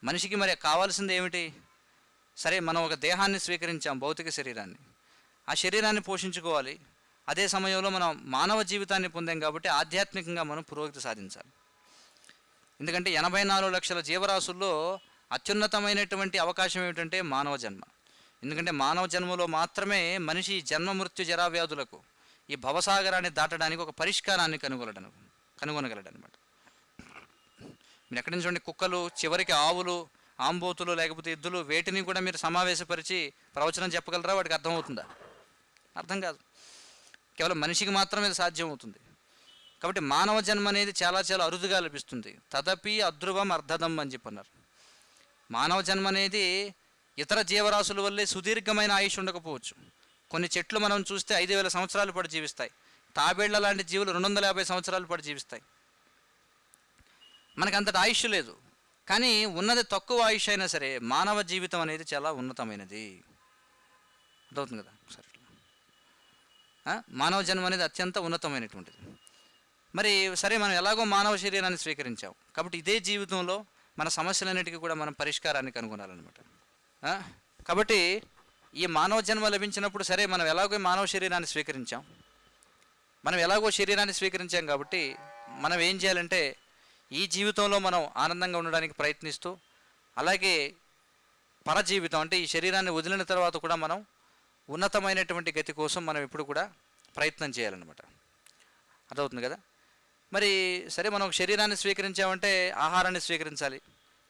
మనిషికి మరి కావాల్సింది ఏమిటి? సరే, మనం ఒక దేహాన్ని స్వీకరించాం, భౌతిక శరీరాన్ని. ఆ శరీరాన్ని పోషించుకోవాలి. అదే సమయంలో మనం మానవ జీవితాన్ని పొందాం కాబట్టి ఆధ్యాత్మికంగా మనం పురోగతి సాధించాలి. ఎందుకంటే 84 లక్షల జీవరాశుల్లో అత్యున్నతమైనటువంటి అవకాశం ఏమిటంటే మానవ జన్మ. ఎందుకంటే మానవ జన్మలో మాత్రమే మనిషి జన్మ మృత్యు జరావ్యాధులకు, ఈ భవసాగరాన్ని దాటడానికి ఒక పరిష్కారాన్ని కనుగొనగలడనమాట. మీరు ఎక్కడి నుంచి చూడండి, కుక్కలు, చివరికి ఆవులు, ఆంబోతులు, లేకపోతే ఎద్దులు, వేటిని కూడా మీరు సమావేశపరిచి ప్రవచనం చెప్పగలరా? వాటికి అర్థమవుతుందా? అర్థం కాదు. కేవలం మనిషికి మాత్రమే ఇది సాధ్యం అవుతుంది. కాబట్టి మానవ జన్మ అనేది చాలా చాలా అరుదుగా లభిస్తుంది. తదపి అధ్రువం అర్ధదం అని చెప్పన్నారు. మానవ జన్మ అనేది ఇతర జీవరాశుల వల్లే సుదీర్ఘమైన ఆయుష్ ఉండకపోవచ్చు. కొన్ని చెట్లు మనం చూస్తే 5,000 సంవత్సరాలు పాటు జీవిస్తాయి. తాబేళ్ల లాంటి జీవులు 250 సంవత్సరాల పాటు జీవిస్తాయి. మనకు అంతటి ఆయుష్ లేదు. కానీ ఉన్నది తక్కువ ఆయుష్ అయినా సరే మానవ జీవితం అనేది చాలా ఉన్నతమైనది. అర్థమవుతుంది కదా. సరే, మానవ జన్మ అనేది అత్యంత ఉన్నతమైనటువంటిది. మరి సరే, మనం ఎలాగో మానవ శరీరాన్ని స్వీకరించాం కాబట్టి ఇదే జీవితంలో మన సమస్యలన్నిటికీ కూడా మనం పరిష్కారాన్ని కనుగొనాలన్నమాట. కాబట్టి ఈ మానవ జన్మ లభించినప్పుడు సరే, మనం ఎలాగో మానవ శరీరాన్ని స్వీకరించాం, కాబట్టి మనం ఏం చేయాలంటే ఈ జీవితంలో మనం ఆనందంగా ఉండడానికి ప్రయత్నిస్తూ, అలాగే పరజీవితం అంటే ఈ శరీరాన్ని వదిలిన తర్వాత కూడా మనం ఉన్నతమైనటువంటి గతి కోసం మనం ఎప్పుడు కూడా ప్రయత్నం చేయాలన్నమాట. అర్థమవుతుంది కదా. మరి సరే, మనం శరీరాన్ని స్వీకరించామంటే ఆహారాన్ని స్వీకరించాలి.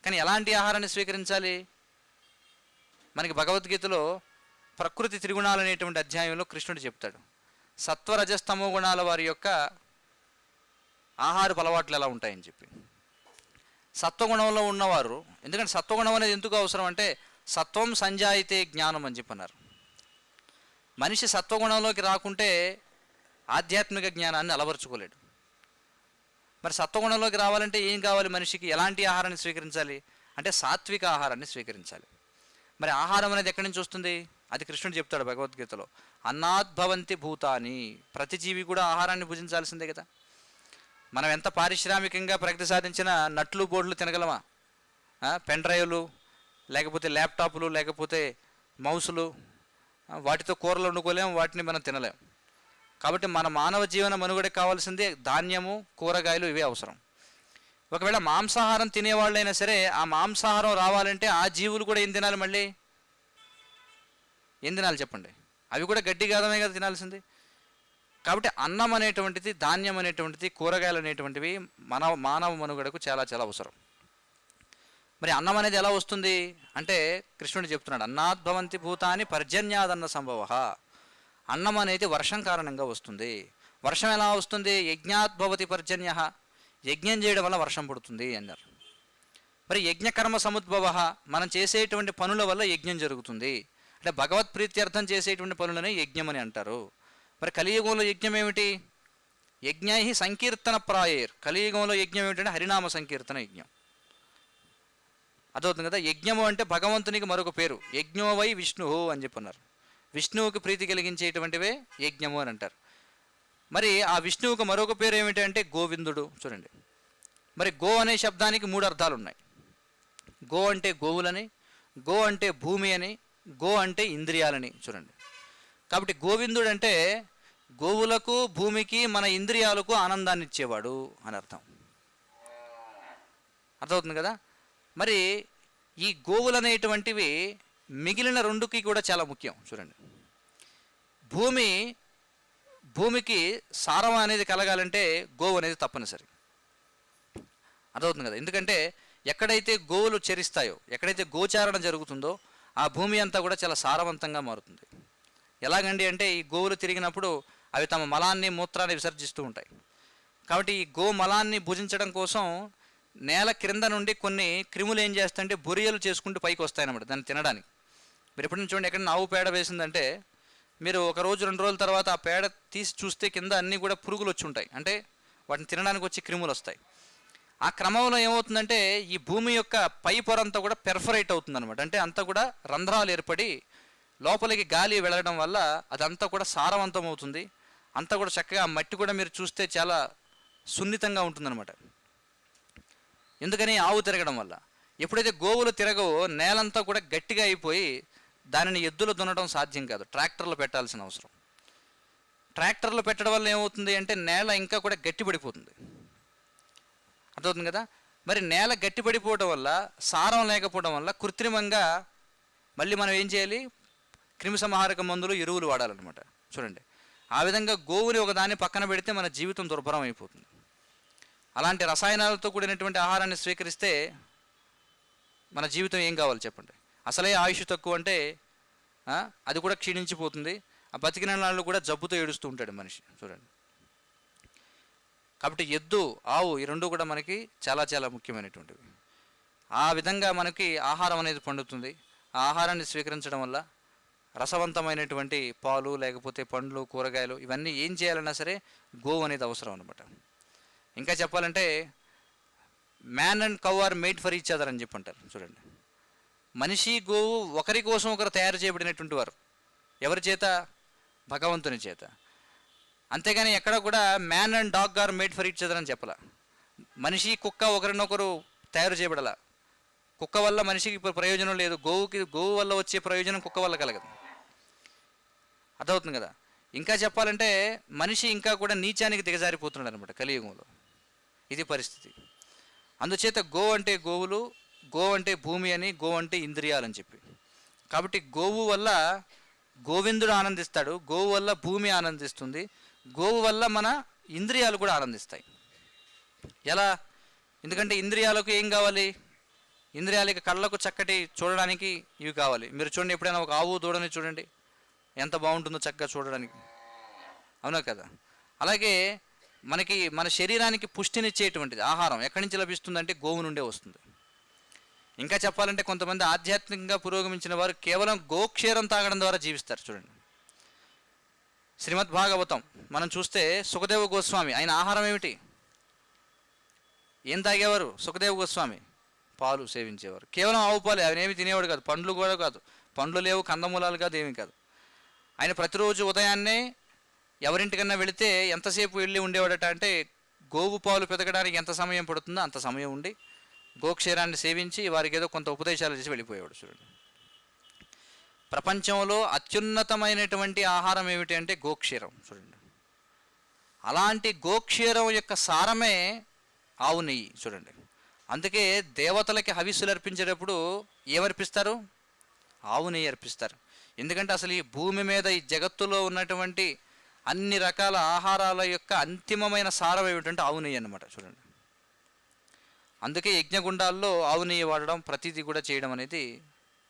కానీ ఎలాంటి ఆహారాన్ని స్వీకరించాలి? మనకి భగవద్గీతలో ప్రకృతి త్రిగుణాలు అనేటువంటి అధ్యాయంలో కృష్ణుడు చెప్తాడు, సత్వరజస్తమో గుణాల వారి యొక్క ఆహారపు అలవాట్లు ఎలా ఉంటాయని చెప్పి. సత్వగుణంలో ఉన్నవారు, ఎందుకంటే సత్వగుణం అనేది ఎందుకు అవసరం అంటే సత్వం సంజాయితే జ్ఞానం అని చెప్పన్నారు. మనిషి సత్వగుణంలోకి రాకుంటే ఆధ్యాత్మిక జ్ఞానాన్ని అలవరుచుకోలేడు. మరి సత్వగుణంలోకి రావాలంటే ఏం కావాలి? మనిషికి ఎలాంటి ఆహారాన్ని స్వీకరించాలి అంటే సాత్విక ఆహారాన్ని స్వీకరించాలి. మరి ఆహారం అనేది ఎక్కడి నుంచి వస్తుంది? అది కృష్ణుడు చెప్తాడు భగవద్గీతలో, అన్నాద్భవంతి భూతాని. ప్రతి జీవి కూడా ఆహారాన్ని భుజించాల్సిందే కదా. మనం ఎంత పారిశ్రామికంగా ప్రగతి సాధించినా నట్లు బోర్డులు తినగలమా? పెన్ డ్రైవ్లు, లేకపోతే ల్యాప్టాప్లు, లేకపోతే మౌసులు, వాటితో కూరలు వండుకోలేము, వాటిని మనం తినలేం. కాబట్టి మన మానవ జీవన మనుగడకి కావాల్సిందే ధాన్యము, కూరగాయలు, ఇవే అవసరం. ఒకవేళ మాంసాహారం తినేవాళ్ళైనా సరే ఆ మాంసాహారం రావాలంటే ఆ జీవులు కూడా ఏం తినాలి? మళ్ళీ ఏం తినాలి చెప్పండి? అవి కూడా గడ్డి కాదమే కదా తినాల్సింది. కాబట్టి అన్నం అనేటువంటిది, ధాన్యం అనేటువంటిది, కూరగాయలు అనేటువంటివి మానవ మనుగడకు చాలా చాలా అవసరం. మరి అన్నం అనేది ఎలా వస్తుంది అంటే కృష్ణుడు చెప్తున్నాడు, అన్నాద్భవంతి భూతాని పర్జన్యాదన్న సంభవ. అన్నం అనేది వర్షం కారణంగా వస్తుంది. వర్షం ఎలా వస్తుంది? యజ్ఞాద్భవతి పర్జన్య. యజ్ఞం చేయడం వల్ల వర్షం పడుతుంది అన్నారు. మరి యజ్ఞకర్మ సముద్భవ, మనం చేసేటువంటి పనుల వల్ల యజ్ఞం జరుగుతుంది. అంటే భగవత్ ప్రీత్యర్థం చేసేటువంటి పనులనే యజ్ఞం అని అంటారు. మరి కలియుగంలో యజ్ఞం ఏమిటి? యజ్ఞై సంకీర్తన ప్రాయేర్. కలియుగంలో యజ్ఞం ఏమిటంటే హరినామ సంకీర్తన యజ్ఞం. అదవుతుంది కదా. యజ్ఞము అంటే భగవంతునికి మరొక పేరు. యజ్ఞో వై విష్ణువు అని చెప్పన్నారు. విష్ణువుకి ప్రీతి కలిగించేటువంటివే యజ్ఞము అని అంటారు. మరి ఆ విష్ణువుకు మరొక పేరు ఏమిటంటే గోవిందుడు. చూడండి, మరి గో అనే శబ్దానికి 3 అర్థాలు ఉన్నాయి. గో అంటే గోవులని, గో అంటే భూమి అని, గో అంటే ఇంద్రియాలని. చూడండి, కాబట్టి గోవిందుడు అంటే గోవులకు, భూమికి, మన ఇంద్రియాలకు ఆనందాన్ని ఇచ్చేవాడు అని అర్థం. అర్థమవుతుంది కదా. మరి ఈ గోవులు అనేటువంటివి మిగిలిన 2కి కూడా చాలా ముఖ్యం. చూడండి, భూమికి సారం అనేది కలగాలంటే గోవు అనేది తప్పనిసరి. అర్థమవుతుంది కదా. ఎందుకంటే ఎక్కడైతే గోవులు చరిస్తాయో, ఎక్కడైతే గోచారణ జరుగుతుందో ఆ భూమి అంతా కూడా చాలా సారవంతంగా మారుతుంది. ఎలాగండి అంటే ఈ గోవులు తిరిగినప్పుడు అవి తమ మలాన్ని, మూత్రాన్ని విసర్జిస్తూ ఉంటాయి. కాబట్టి ఈ గో మలాన్ని భుజించడం కోసం నేల క్రింద నుండి కొన్ని క్రిములు ఏం చేస్తాయంటే బొరియలు చేసుకుంటూ పైకి వస్తాయన్నమాట దాన్ని తినడానికి. మీరు ఎప్పటి నుంచి చూడండి, ఎక్కడ ఆవు పేడ వేసిందంటే మీరు ఒక రోజు 2 రోజుల తర్వాత ఆ పేడ తీసి చూస్తే కింద అన్నీ కూడా పురుగులు వచ్చి ఉంటాయి, అంటే వాటిని తినడానికి వచ్చి క్రిములు వస్తాయి. ఆ క్రమంలో ఏమవుతుందంటే ఈ భూమి యొక్క పై పొర అంతా కూడా పెర్ఫరేట్ అవుతుందన్నమాట. అంటే అంతా కూడా రంధ్రాలు ఏర్పడి లోపలికి గాలి వెళ్ళడం వల్ల అదంతా కూడా సారవంతం అవుతుంది. అంతా కూడా చక్కగా మట్టి కూడా మీరు చూస్తే చాలా సున్నితంగా ఉంటుందన్నమాట. ఎందుకని ఆవు తిరగడం వల్ల. ఎప్పుడైతే గోవులు తిరగవో నేలంతా కూడా గట్టిగా అయిపోయి దానిని ఎద్దులు దున్నడం సాధ్యం కాదు, ట్రాక్టర్లు పెట్టాల్సిన అవసరం. ట్రాక్టర్లు పెట్టడం వల్ల ఏమవుతుంది అంటే నేల ఇంకా కూడా గట్టిపడిపోతుంది. అర్థమవుతుంది కదా. మరి నేల గట్టిపడిపోవడం వల్ల, సారం లేకపోవడం వల్ల కృత్రిమంగా మళ్ళీ మనం ఏం చేయాలి, క్రిమిసంహారక మందులు, ఎరువులు వాడాలన్నమాట. చూడండి, ఆ విధంగా గోవుని ఒకదాన్ని పక్కన పెడితే మన జీవితం దుర్భరం అయిపోతుంది. అలాంటి రసాయనాలతో కూడినటువంటి ఆహారాన్ని స్వీకరిస్తే మన జీవితం ఏం కావాలి చెప్పండి. అసలే ఆయుష్ తక్కువ అంటే అది కూడా క్షీణించిపోతుంది. ఆ బతికిన నాళ్ళు కూడా జబ్బుతో ఏడుస్తూ ఉంటాడు మనిషి. చూడండి, కాబట్టి ఎద్దు, ఆవు ఈ రెండు కూడా మనకి చాలా చాలా ముఖ్యమైనటువంటివి. ఆ విధంగా మనకి ఆహారం అనేది పండుతుంది. ఆ ఆహారాన్ని స్వీకరించడం వల్ల రసవంతమైనటువంటి పాలు, లేకపోతే పండ్లు, కూరగాయలు ఇవన్నీ ఏం చేయాలన్నా సరే గోవు అనేది అవసరం అనమాట. ఇంకా చెప్పాలంటే man and cow are made for each other అని చెప్పి అంటారు. చూడండి, మనిషి గోవు ఒకరి కోసం ఒకరు తయారు చేయబడినటువంటి వారు. ఎవరి చేత? భగవంతుని చేత. అంతేగాని ఎక్కడ కూడా man and dog are made for each other అని చెప్పాల. మనిషి కుక్క ఒకరినొకరు తయారు చేయబడాల. కుక్క వల్ల మనిషికి ప్రయోజనం లేదు, గోవు వల్ల వచ్చే ప్రయోజనం కుక్క వల్ల కలగదు. అర్థమవుతుంది కదా. ఇంకా చెప్పాలంటే మనిషి ఇంకా కూడా నీచానికి దిగజారిపోతున్నాడు అనమాట కలియుగంలో. ఇది పరిస్థితి. అందుచేత గో అంటే గోవులు, గో అంటే భూమి అని, గో అంటే ఇంద్రియాలని చెప్పి. కాబట్టి గోవు వల్ల గోవిందుడు ఆనందిస్తాడు, గోవు వల్ల భూమి ఆనందిస్తుంది, గోవు వల్ల మన ఇంద్రియాలు కూడా ఆనందిస్తాయి. ఎలా? ఎందుకంటే ఇంద్రియాలకు ఏం కావాలి? ఇంద్రియాలకి కళ్ళకు చక్కటి చూడడానికి ఇవి కావాలి. మీరు చూడండి, ఎప్పుడైనా ఒక ఆవు దూడని చూడండి, ఎంత బాగుంటుందో చక్కగా చూడడానికి, అవునా కదా. అలాగే మనకి మన శరీరానికి పుష్టినిచ్చేటువంటిది ఆహారం ఎక్కడి నుంచి లభిస్తుందంటే గోవు నుండే వస్తుంది. ఇంకా చెప్పాలంటే కొంతమంది ఆధ్యాత్మికంగా పురోగమించిన వారు కేవలం గోక్షీరం తాగడం ద్వారా జీవిస్తారు. చూడండి, శ్రీమద్ భాగవతం మనం చూస్తే సుఖదేవ గోస్వామి, ఆయన ఆహారం ఏమిటి? ఏం తాగేవారు? సుఖదేవ గోస్వామి పాలు సేవించేవారు. కేవలం ఆవు పాలు, ఆయన ఏమి తినేవాడు కాదు, పండ్లు కూడా కాదు, పండ్లు లేవు, కందమూలాలు కాదు, ఏమీ కాదు. ఆయన ప్రతిరోజు ఉదయాన్నే ఎవరింటికన్నా వెళితే ఎంతసేపు వెళ్ళి ఉండేవాడట అంటే గోవు పాలు పెతకడానికి ఎంత సమయం పడుతుందో అంత సమయం ఉండి గోక్షీరాన్ని సేవించి వారికి ఏదో కొంత ఉపదేశాలు చేసి వెళ్ళిపోయేవాడు. చూడండి, ప్రపంచంలో అత్యున్నతమైనటువంటి ఆహారం ఏమిటి అంటే గోక్షీరం. చూడండి, అలాంటి గోక్షీరం యొక్క సారమే ఆవు నెయ్యి. చూడండి, అందుకే దేవతలకి హవిస్సులు అర్పించేటప్పుడు ఏమర్పిస్తారు? ఆవు నెయ్యి అర్పిస్తారు. ఎందుకంటే అసలు ఈ భూమి మీద, ఈ జగత్తులో ఉన్నటువంటి అన్ని రకాల ఆహారాల యొక్క అంతిమమైన సారం ఏమిటంటే ఆవు నెయ్యి అన్నమాట. చూడండి, అందుకే యజ్ఞగుండాల్లో ఆవు నెయ్యి వాడడం, ప్రతిదీ కూడా చేయడం అనేది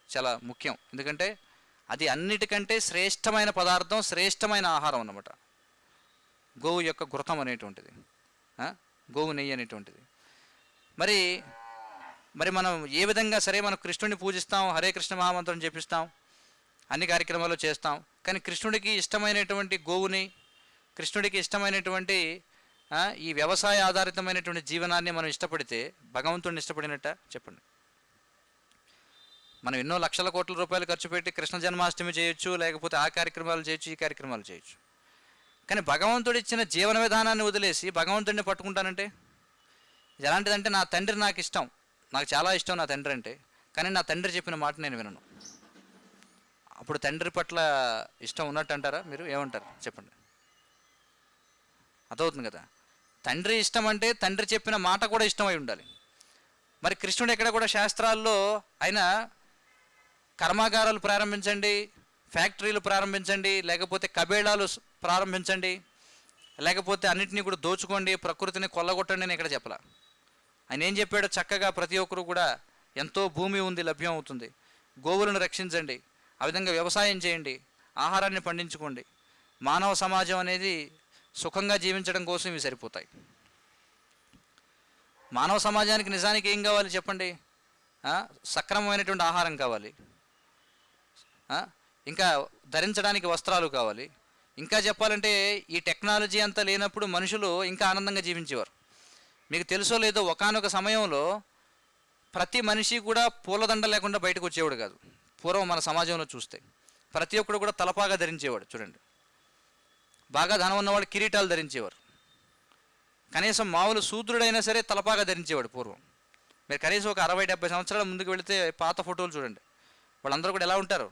చాలా ముఖ్యం. ఎందుకంటే అది అన్నిటికంటే శ్రేష్టమైన పదార్థం, శ్రేష్టమైన ఆహారం అన్నమాట. గోవు యొక్క ఘృతం అనేటువంటిది, గోవు నెయ్యి అనేటువంటిది. మరి మనం ఏ విధంగా సరే మనం కృష్ణుడిని పూజిస్తాం, హరే కృష్ణ మహామంత్రం జపిస్తాం, అన్ని కార్యక్రమాలు చేస్తాం. కానీ కృష్ణుడికి ఇష్టమైనటువంటి గోవుని, కృష్ణుడికి ఇష్టమైనటువంటి ఈ వ్యవసాయ ఆధారితమైనటువంటి జీవనాన్ని మనం ఇష్టపడితే భగవంతుడిని ఇష్టపడినట్ట చెప్పండి. మనం ఎన్నో లక్షల కోట్ల రూపాయలు ఖర్చు పెట్టి కృష్ణ జన్మాష్టమి చేయొచ్చు, లేకపోతే ఆ కార్యక్రమాలు చేయొచ్చు, ఈ కార్యక్రమాలు చేయొచ్చు. కానీ భగవంతుడు ఇచ్చిన జీవన విధానాన్ని వదిలేసి భగవంతుడిని పట్టుకుంటానంటే ఇది ఎలాంటిదంటే, నా తండ్రి నాకు ఇష్టం, నాకు చాలా ఇష్టం నా తండ్రి అంటే, కానీ నా తండ్రి చెప్పిన మాట నేను వినను. అప్పుడు తండ్రి పట్ల ఇష్టం ఉన్నట్టు అంటారా? మీరు ఏమంటారు చెప్పండి? అర్థమవుతుంది కదా. తండ్రి ఇష్టం అంటే తండ్రి చెప్పిన మాట కూడా ఇష్టమై ఉండాలి. మరి కృష్ణుడు ఎక్కడ కూడా శాస్త్రాల్లో ఆయన కర్మాగారాలు ప్రారంభించండి, ఫ్యాక్టరీలు ప్రారంభించండి, లేకపోతే కబేళాలు ప్రారంభించండి, లేకపోతే అన్నింటినీ కూడా దోచుకోండి, ప్రకృతిని కొల్లగొట్టండి అని ఇక్కడ చెప్పలా. ఆయన ఏం చెప్పాడో చక్కగా ప్రతి ఒక్కరు కూడా ఎంతో భూమి ఉంది, లభ్యం అవుతుంది, గోవులను రక్షించండి, ఆ విధంగా వ్యవసాయం చేయండి, ఆహారాన్ని పండించుకోండి, మానవ సమాజం అనేది సుఖంగా జీవించడం కోసం ఇవి సరిపోతాయి. మానవ సమాజానికి నిజానికి ఏం కావాలి చెప్పండి? సక్రమమైనటువంటి ఆహారం కావాలి, ఇంకా ధరించడానికి వస్త్రాలు కావాలి. ఇంకా చెప్పాలంటే ఈ టెక్నాలజీ అంతా లేనప్పుడు మనుషులు ఇంకా ఆనందంగా జీవించేవారు. మీకు తెలుసో లేదో ఒకానొక సమయంలో ప్రతి మనిషి కూడా పూలదండ లేకుండా బయటకు వచ్చేవాడు కాదు. పూర్వం మన సమాజంలో చూస్తే ప్రతి ఒక్కడు కూడా తలపాగా ధరించేవాడు. చూడండి, బాగా ధనం ఉన్నవాడు కిరీటాలు ధరించేవారు. కనీసం మామూలు శూద్రుడైనా సరే తలపాగా ధరించేవాడు పూర్వం. మీరు కనీసం ఒక 60-70 సంవత్సరాల ముందుకు వెళితే పాత ఫోటోలు చూడండి, వాళ్ళందరూ కూడా ఎలా ఉంటారు?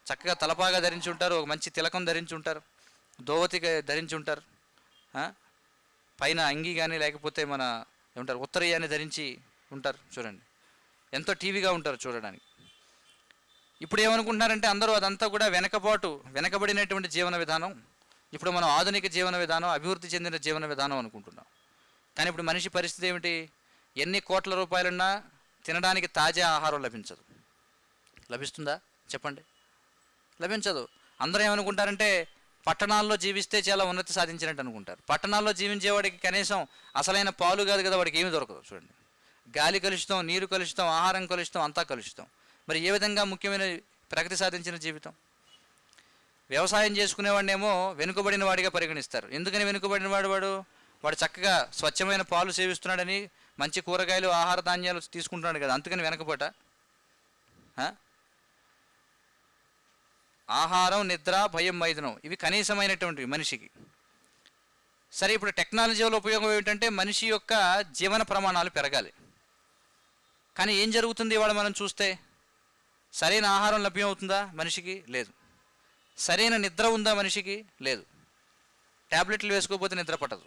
చక్కగా తలపాగా ధరించి ఉంటారు, ఒక మంచి తిలకం ధరించి ఉంటారు, దోవతి ధరించి ఉంటారు, పైన అంగి కానీ లేకపోతే మన ఏమంటారు ఉత్తరీయాన్ని ధరించి ఉంటారు. చూడండి, ఎంతో టీవీగా ఉంటారు చూడడానికి. ఇప్పుడు ఏమనుకుంటున్నారంటే అందరూ అదంతా కూడా వెనకబడినటువంటి జీవన విధానం, ఇప్పుడు మనం ఆధునిక జీవన విధానం, అభివృద్ధి చెందిన జీవన విధానం అనుకుంటున్నాం. కానీ ఇప్పుడు మనిషి పరిస్థితి ఏమిటి? ఎన్ని కోట్ల రూపాయలున్నా తినడానికి తాజా ఆహారం లభించదు. లభిస్తుందా చెప్పండి? లభించదు. అందరూ ఏమనుకుంటారంటే పట్టణాల్లో జీవిస్తే చాలా ఉన్నతి సాధించినట్టు అనుకుంటారు. పట్టణాల్లో జీవించేవాడికి కనీసం అసలైన పాలు కాదు కదా, వాడికి ఏమీ దొరకదు. చూడండి, గాలి కలుషితం, నీరు కలుషితం, ఆహారం కలుషితం, అంతా కలుషితం. మరి ఏ విధంగా ముఖ్యమైన ప్రగతి సాధించిన జీవితం? వ్యవసాయం చేసుకునేవాడినేమో వెనుకబడిన వాడిగా పరిగణిస్తారు. ఎందుకని వెనుకబడిన వాడు చక్కగా స్వచ్ఛమైన పాలు సేవిస్తున్నాడని, మంచి కూరగాయలు ఆహార ధాన్యాలు తీసుకుంటున్నాడు కదా, అందుకని వెనకబట. ఆహారం, నిద్ర, భయం, మైథునం ఇవి కనీసమైనటువంటివి మనిషికి. సరే, ఇప్పుడు టెక్నాలజీ వల్ల ఉపయోగం ఏమిటంటే మనిషి యొక్క జీవన ప్రమాణాలు పెరగాలి. కానీ ఏం జరుగుతుంది ఇవాళ మనం చూస్తే? సరైన ఆహారం లభ్యమవుతుందా మనిషికి? లేదు. సరైన నిద్ర ఉందా మనిషికి? లేదు. ట్యాబ్లెట్లు వేసుకోకపోతే నిద్ర పట్టదు.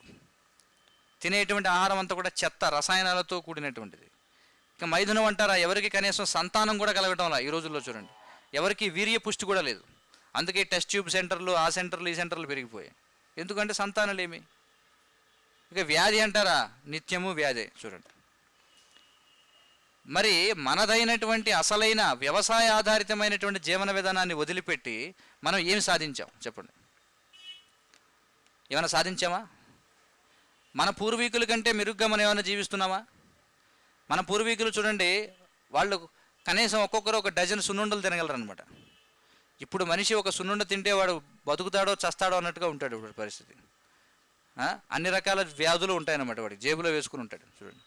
తినేటువంటి ఆహారం అంతా కూడా చెత్త, రసాయనాలతో కూడినటువంటిది. ఇక మైథునం అంటారా? ఎవరికి కనీసం సంతానం కూడా కలగటంలా ఈ రోజుల్లో. చూడండి, ఎవరికి వీర్య పుష్టి కూడా లేదు. అందుకే టెస్ట్ ట్యూబ్ సెంటర్లు, ఆ సెంటర్లు, ఈ సెంటర్లు పెరిగిపోయాయి. ఎందుకంటే సంతానాలేమి. ఇక వ్యాధి అంటారా? నిత్యము వ్యాధే. చూడండి, మరి మనదైనటువంటి అసలైన వ్యవసాయ ఆధారితమైనటువంటి జీవన విధానాన్ని వదిలిపెట్టి మనం ఏమి సాధించాం చెప్పండి? ఏమైనా సాధించామా? మన పూర్వీకుల కంటే మెరుగ్గా మనం ఏమైనా జీవిస్తున్నామా? మన పూర్వీకులు చూడండి, వాళ్ళు కనీసం ఒక్కొక్కరు ఒక డజన్ సున్నుండలు తినగలరు అనమాట. ఇప్పుడు మనిషి ఒక సున్నుండ తింటే వాడు బతుకుతాడో చస్తాడో అన్నట్టుగా ఉంటాడు ఇప్పుడు పరిస్థితి. అన్ని రకాల వ్యాధులు ఉంటాయన్నమాట, వాడికి జేబులో వేసుకుని ఉంటాడు. చూడండి,